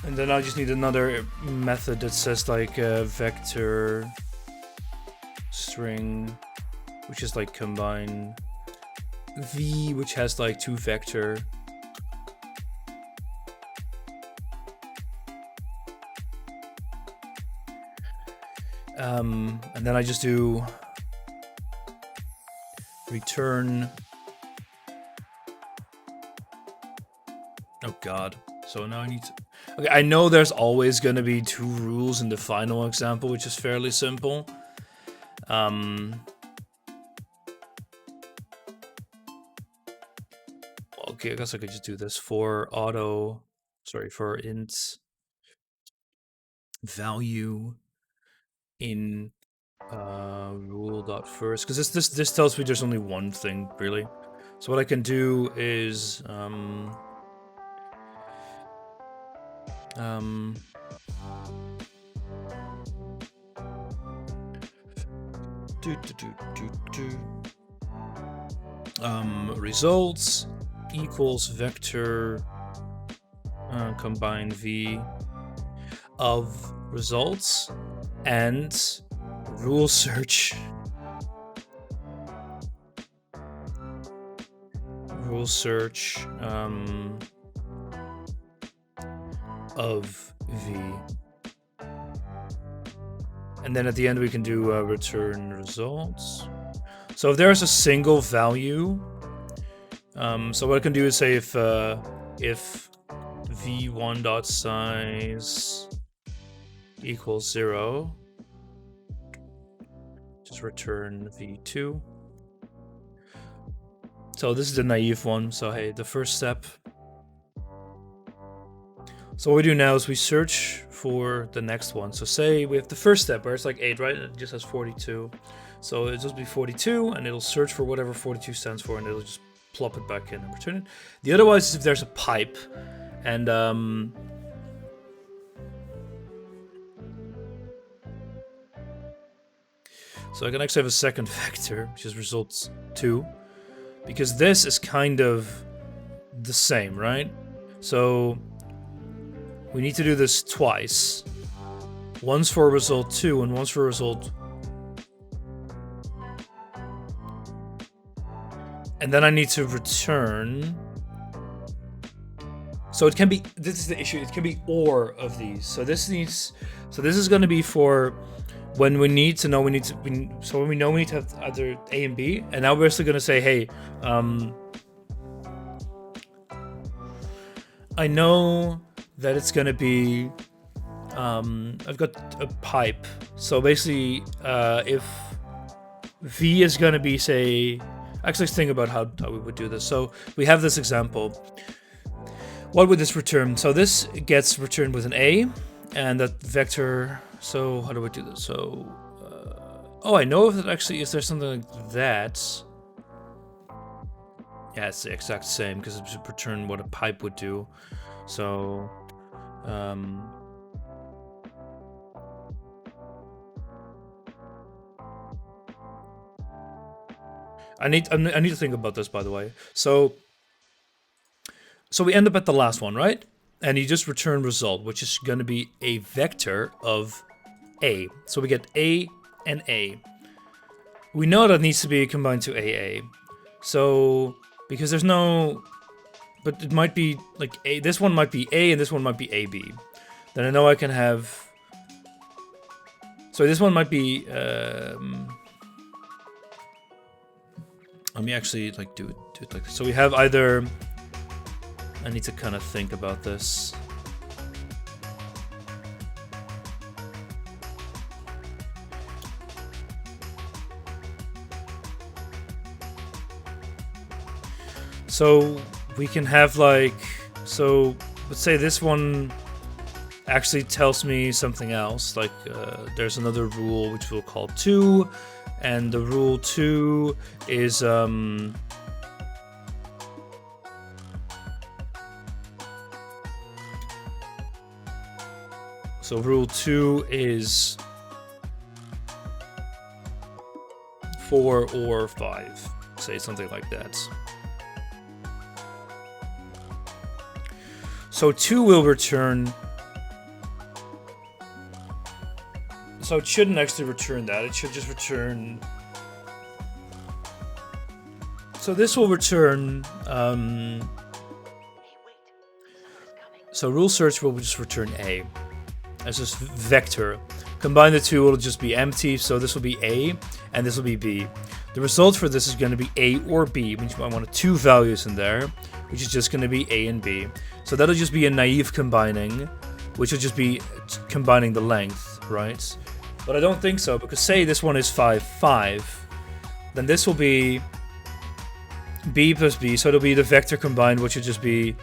[SPEAKER 1] And then I just need another method that says like vector string, which is like combine v, which has like 2 vector. And then I just do return. Oh god. So now I need to... Okay, I know there's always going to be 2 rules in the final example, which is fairly simple. Okay, I guess I could just do this for for int value in rule.first, because this tells me there's only one thing really. So what I can do is results equals vector combine v of results and rule search rule search of v. And then at the end we can do return results. So if there's a single value, so what I can do is say if v1.size equals 0, just return v2. So this is the naive one. So hey, the first step. So what we do now is we search for the next one. So say we have the first step where it's like 8, right? It just has 42. So it'll just be 42, and it'll search for whatever 42 stands for, and it'll just plop it back in and return it. The otherwise is if there's a pipe, and so I can actually have a second vector, which is results 2, because this is kind of the same, right? So we need to do this twice. Once for result 2 and once for result. And then I need to return. So it can be, this is the issue, it can be or of these. So this needs, so this is going to be for when we need to know so when we know we need to have either A and B. And now we're actually going to say, hey, I know that it's going to be, I've got a pipe. So basically, if V is going to be, say, actually think about how we would do this. So we have this example. What would this return? So this gets returned with an A, and that vector, so how do we do this? So, oh, I know if it actually, is there something like that? Yeah, it's the exact same, because it should return what a pipe would do. So, I need to think about this, by the way. So we end up at the last one, right? And you just return result, which is going to be a vector of A. So we get A and A. We know that needs to be combined to AA. So, because there's no, but it might be like A, this one might be A and this one might be AB. Then I know I can have, so this one might be, let me actually like do it like this. So we have either, I need to kind of think about this. So we can have like, so let's say this one actually tells me something else. Like there's another rule which we'll call 2, and the rule 2 is so rule 2 is 4 or 5, say something like that. So 2 will return, so it shouldn't actually return that, it should just return, so this will return, so rule search will just return A as this vector. Combine the two, it'll just be empty, so this will be A and this will be B. The result for this is going to be A or B, which I want 2 values in there, which is just going to be A and B. So that'll just be a naive combining, which will just be combining the length, right? But I don't think so, because say this one is 5, 5, then this will be B plus B, so it'll be the vector combined, which will just be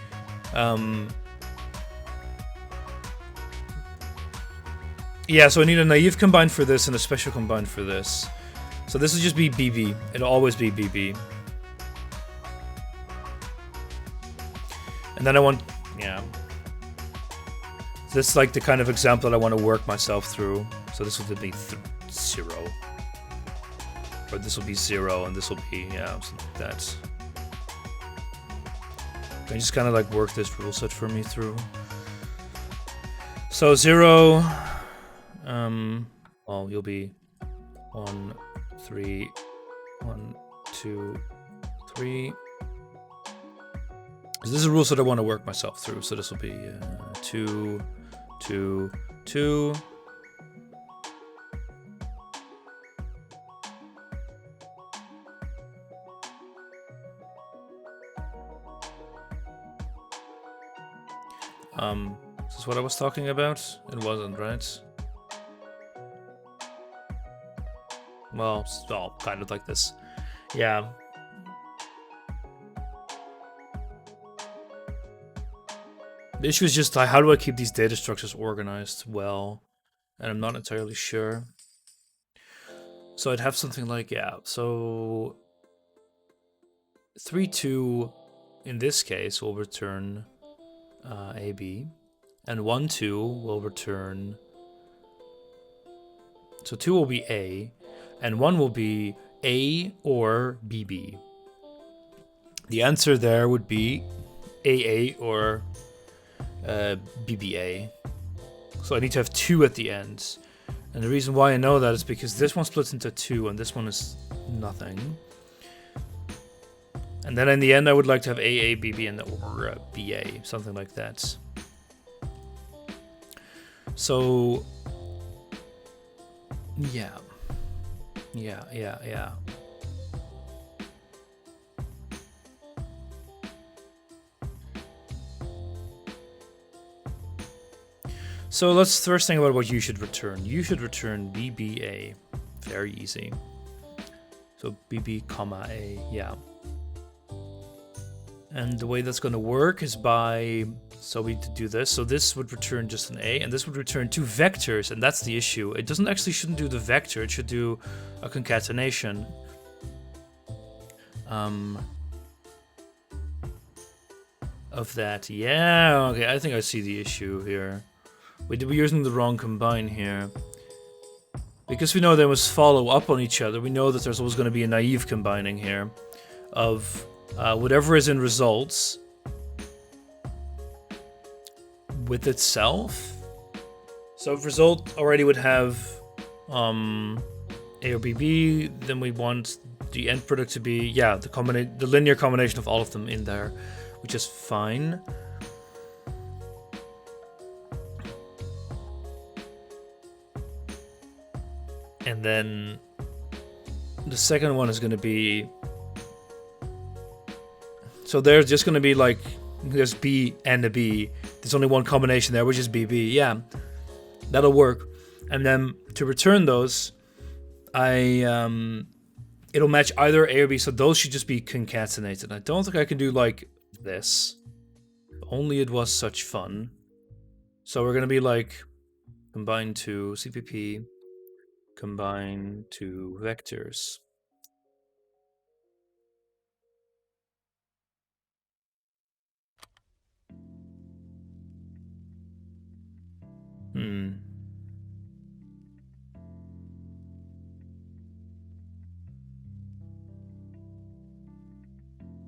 [SPEAKER 1] yeah, so I need a naive combined for this and a special combined for this. So this will just be BB. It'll always be BB. And then I want, yeah. This is like the kind of example that I want to work myself through. So this will be 0. Or this will be 0, and this will be, yeah, something like that. Can you just kind of like work this rule set for me through? So 0, well, you'll be 1, 3, 1, 2, 3. This is a rule that I want to work myself through. So this will be 2, 2, 2. Is this what I was talking about? It wasn't, right? Well, kind of like this. Yeah. The issue is just how do I keep these data structures organized well? And I'm not entirely sure. So I'd have something like, yeah, so 3, 2 in this case will return AB, and 1, 2 will return. So 2 will be A, and 1 will be A or BB. The answer there would be AA or BBA. So I need to have 2 at the end. And the reason why I know that is because this one splits into 2 and this one is nothing. And then in the end I would like to have AA, BB, and or BA, something like that. So yeah. So let's first think about what you should return. You should return BBA. Very easy. So BB, comma A, yeah. And the way that's going to work is by, so we do this. So this would return just an A, and this would return 2 vectors, and that's the issue. It doesn't actually shouldn't do the vector, it should do a concatenation. Of that. Yeah, okay, I think I see the issue here. We're using the wrong combine here. Because we know they must follow up on each other, we know that there's always going to be a naive combining here of whatever is in results with itself. So if result already would have A or BB, then we want the end product to be, yeah, the linear combination of all of them in there, which is fine. And then the second one is going to be, so there's just going to be like, there's B and a B. There's only one combination there, which is BB. Yeah, that'll work. And then to return those, it'll match either A or B, so those should just be concatenated. I don't think I can do like this. Only it was such fun. So we're going to be like, combine to CPP, combine to vectors.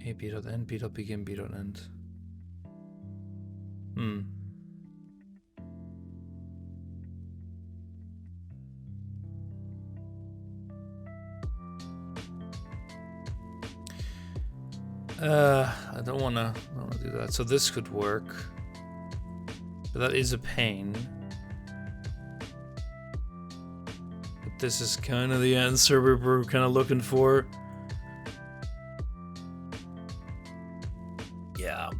[SPEAKER 1] A b.end, b.begin, b.end. I don't wanna do that. So this could work, but that is a pain. But this is kind of the answer we're kind of looking for. Yeah.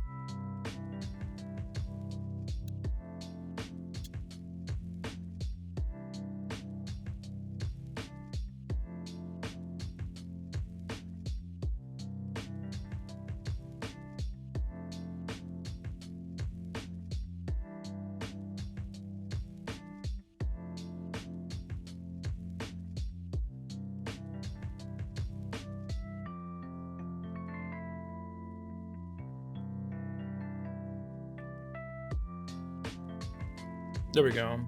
[SPEAKER 1] There we go.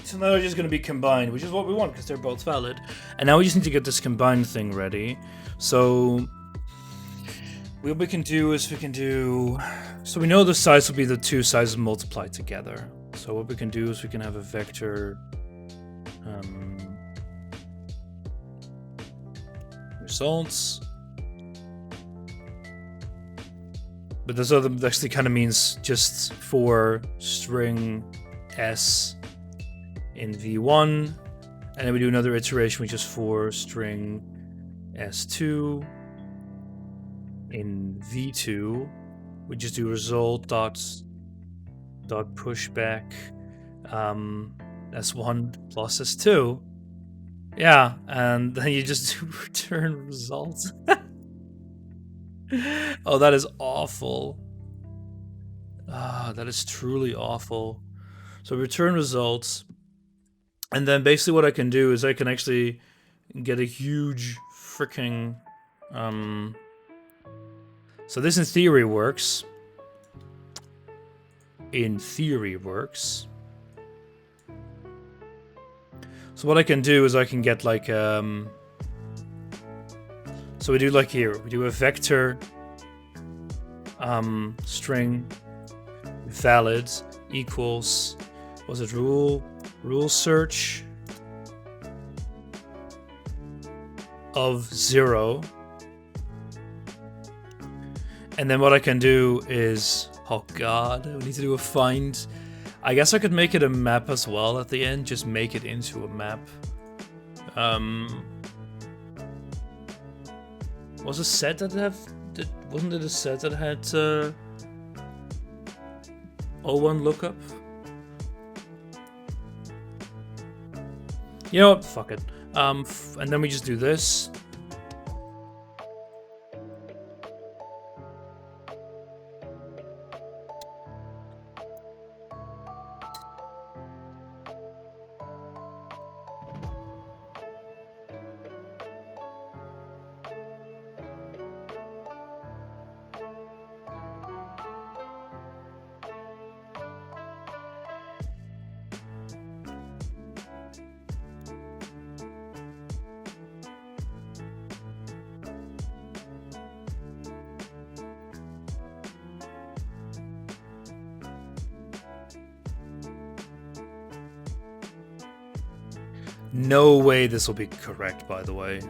[SPEAKER 1] So now they're just going to be combined, which is what we want because they're both valid. And now we just need to get this combined thing ready. So what we can do is so we know the size will be the two sizes multiplied together. So what we can do is we can have a vector results. But this other actually kind of means just for string s in v1, and then we do another iteration which is for string s2 in v2. We just do result dot pushback s1 plus s2. Yeah, and then you just do return results. Oh, that is awful. That is truly awful. So return results, and then basically what I can do is I can actually get a huge freaking so this in theory works. In theory works. So what I can do is I can get like so we do like here, we do a vector string valid equals, was it rule search of 0. And then what I can do is, oh god, we need to do a find. I guess I could make it a map as well at the end, just make it into a map. Was a set that wasn't it a set that had O1 lookup? You know what? Fuck it. And then we just do this. No way this will be correct, by the way.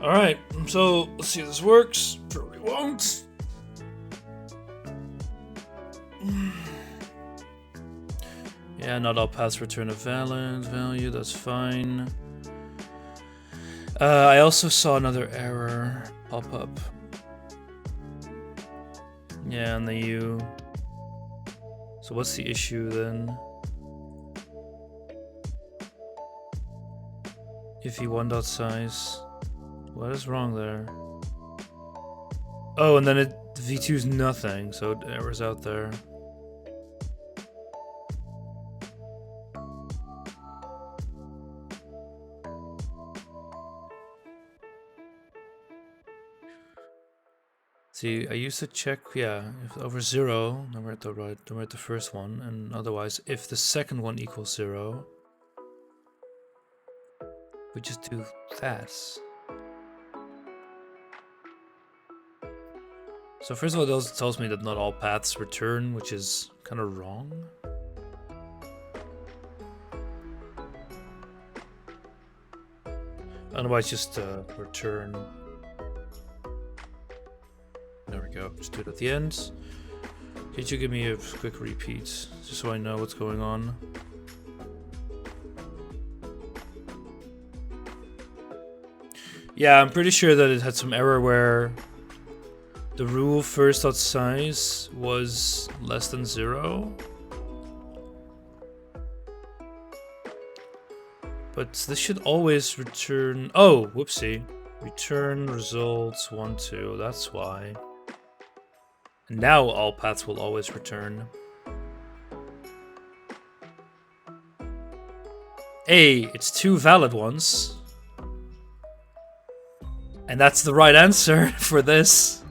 [SPEAKER 1] Alright, so let's see if this works. Probably won't. Yeah, not all paths return a valid value, that's fine. I also saw another error pop up. Yeah, and the U. So what's the issue then? If v1.size. What is wrong there? Oh, and then v2's nothing, so it errors out there. See, I used to check, yeah, if over 0, then we're at the right, then we're at the first one, and otherwise, if the second one equals 0, we just do that. So first of all, it tells me that not all paths return, which is kind of wrong. Otherwise, just return. There we go, just do it at the end. Could you give me a quick repeat, just so I know what's going on? Yeah, I'm pretty sure that it had some error where the rule first.size was less than 0. But this should always return... Oh, whoopsie. Return results 1, 2, that's why. Now all paths will always return. Hey, it's 2 valid ones. And that's the right answer for this.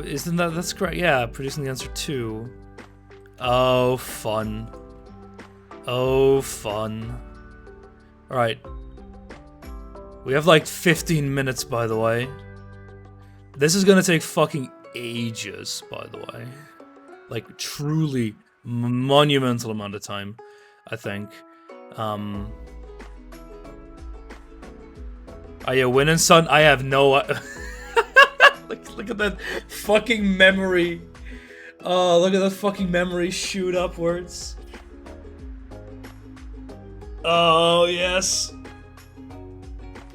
[SPEAKER 1] Isn't that's correct? Yeah, producing the answer 2. Oh, fun. Oh, fun. Alright. We have like 15 minutes, by the way. This is gonna take fucking ages, by the way. Like, truly, monumental amount of time, I think. Oh yeah, Win and Sun. I have no. Look at that fucking memory. Oh, look at that fucking memory shoot upwards. Oh yes.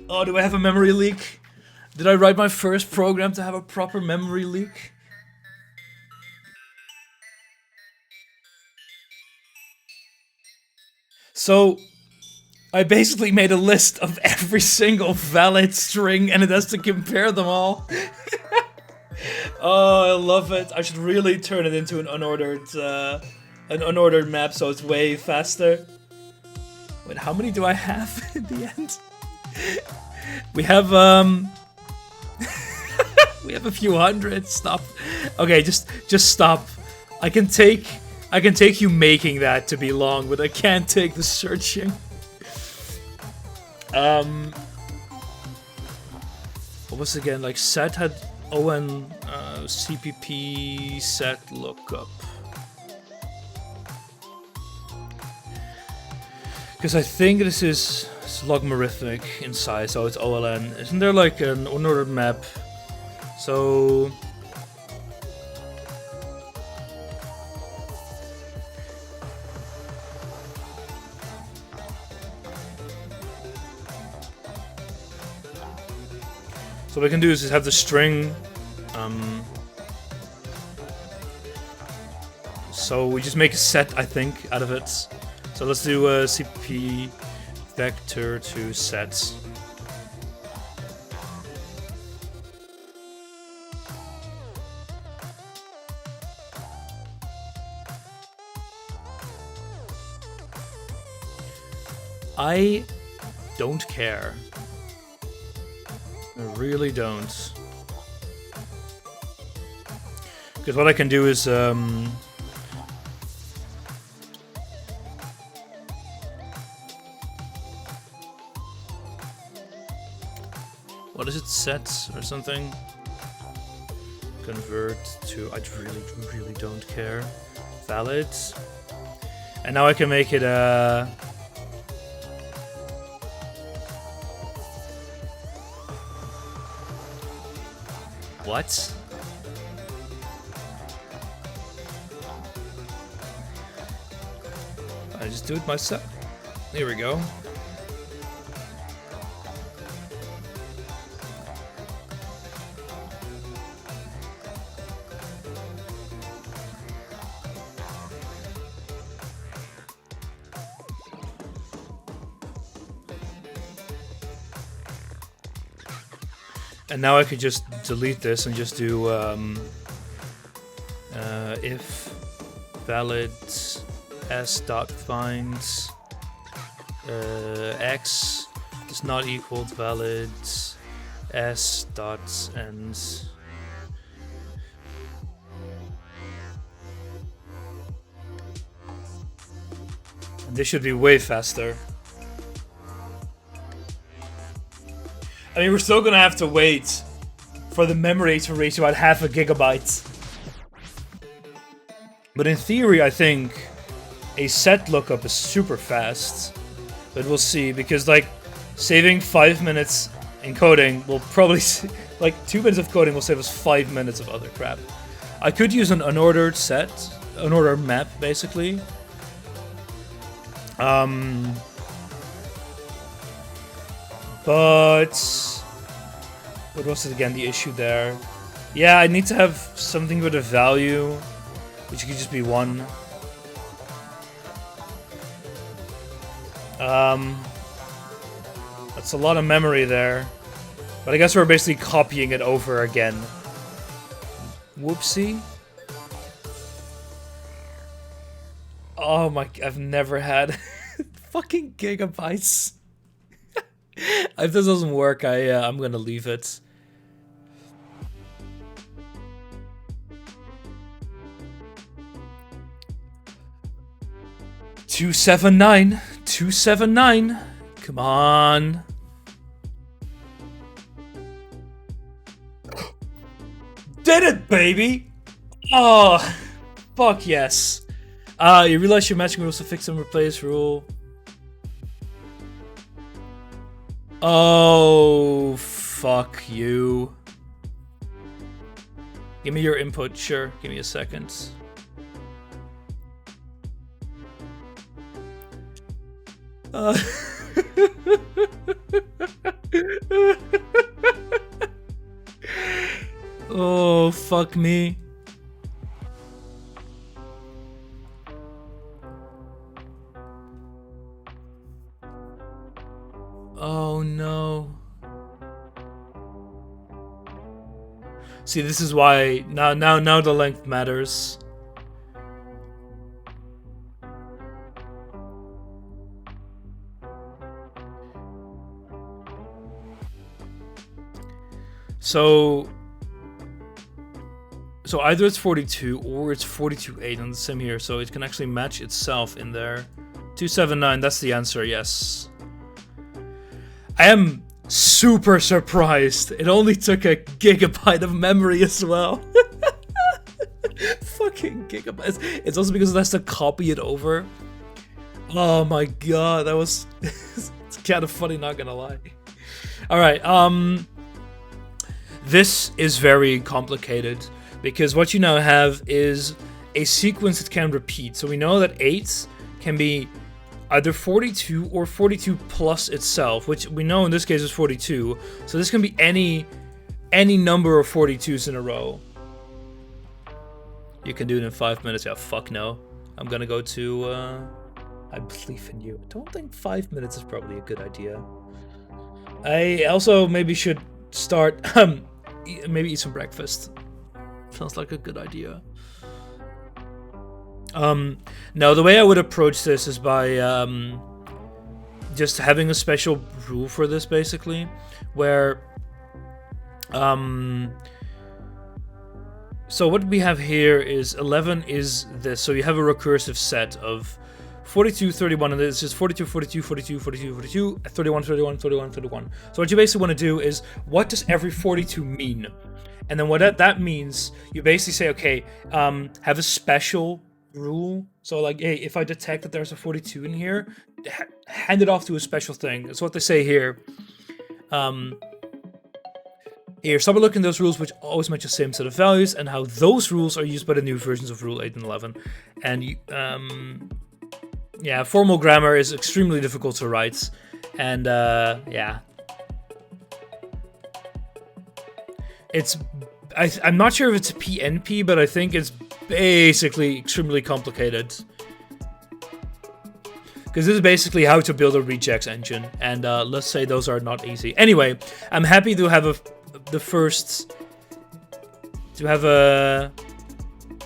[SPEAKER 1] Oh, do I have a memory leak? Did I write my first program to have a proper memory leak? So, I basically made a list of every single valid string and it has to compare them all. Oh, I love it. I should really turn it into an unordered map so it's way faster. Wait, how many do I have in the end? We have we have a few hundred. Stop. Okay, just stop. I can take you making that to be long, but I can't take the searching. What was it again? Like set had ON CPP set lookup. Because I think this is logarithmic in size, so it's OLN. Isn't there like an unordered map? So what we can do is just have the string. So we just make a set, I think, out of it. So let's do a CP vector to sets. I don't care. I really don't. Because what I can do is what is it, sets or something? Convert to, I really don't care. Valid. And now I can make it what? I just do it myself. Here we go. And now I could just delete this and just do if valid s dot finds x is not equal to valid s dot ends. And this should be way faster. I mean, we're still gonna have to wait for the memory to reach about 0.5 GB. But in theory, I think a set lookup is super fast. But we'll see, because like saving 5 minutes in coding will probably like 2 minutes of coding will save us 5 minutes of other crap. I could use an unordered set, unordered map, basically. But what was it again, the issue there? Yeah, I need to have something with a value, which could just be 1. That's a lot of memory there. But I guess we're basically copying it over again. Whoopsie. Oh my, I've never had fucking gigabytes. If this doesn't work, I'm gonna leave it. $279. $279. Come on. Did it, baby! Oh, fuck yes. You realize your matching rules to fix and replace rule. Oh, fuck you. Give me your input, sure. Give me a second. Oh, fuck me. Oh no. See, this is why now the length matters. So either it's 42 or it's 42.8 on the sim here, so it can actually match itself in there. 279, that's the answer, yes. I am super surprised. It only took a gigabyte of memory as well. Fucking gigabytes. It's also because it has to copy it over. Oh my god, that was it's kind of funny, not gonna lie. Alright, this is very complicated because what you now have is a sequence that can repeat. So we know that 8 can be either 42 or 42 plus itself, which we know in this case is 42. So this can be any number of 42s in a row. You can do it in 5 minutes. Yeah, fuck no. I'm gonna go to, I believe in you. I don't think 5 minutes is probably a good idea. I also maybe should start, maybe eat some breakfast. Sounds like a good idea. No, the way I would approach this is by just having a special rule for this, basically, where so what we have here is 11 is this, so you have a recursive set of 42, 31, and this is 42, 42, 42, 42, 42, 31, 31, 31, 31. So what you basically want to do is, what does every 42 mean? And then what that means, you basically say, okay, have a special rule. So like, hey, if I detect that there's a 42 in here, hand it off to a special thing. That's what they say here. Here, start looking at those rules which always match the same set of values and how those rules are used by the new versions of Rule 8 and 11. And yeah, formal grammar is extremely difficult to write. And yeah. I'm not sure if it's PNP, but I think it's basically extremely complicated. Because this is basically how to build a regex engine, and let's say those are not easy. Anyway, I'm happy to have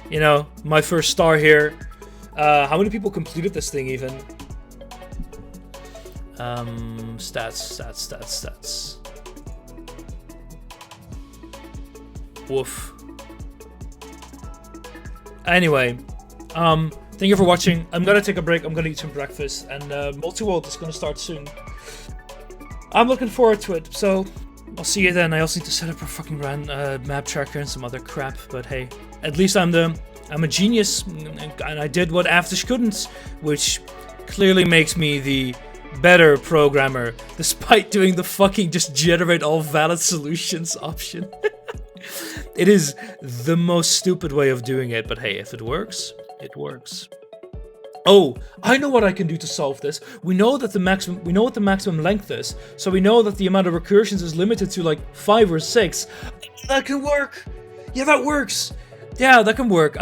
[SPEAKER 1] you know, my first star here. How many people completed this thing even? Stats. Woof. Anyway, thank you for watching. I'm gonna take a break. I'm gonna eat some breakfast, and Multiworld is gonna start soon. I'm looking forward to it. So I'll see you then. I also need to set up a fucking map tracker and some other crap. But hey, at least I'm a genius, and I did what Avtish couldn't, which clearly makes me the better programmer, despite doing the fucking just generate all valid solutions option. It is the most stupid way of doing it, but hey, if it works, it works. Oh, I know what I can do to solve this. We know what the maximum length is, so we know that the amount of recursions is limited to like 5 or 6. That can work. Yeah, that works. Yeah, that can work.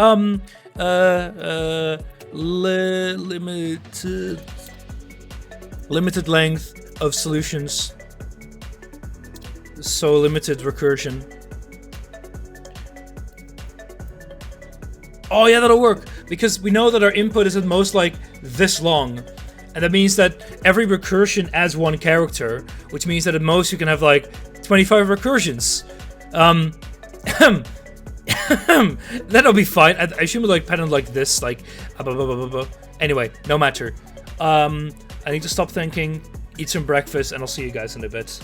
[SPEAKER 1] Limited length of solutions. So limited recursion. Oh yeah, that'll work, because we know that our input is at most like this long, and that means that every recursion adds 1 character, which means that at most you can have like 25 recursions. That'll be fine. I assume it like pattern like this, like anyway, no matter. I need to stop thinking, eat some breakfast, and I'll see you guys in a bit.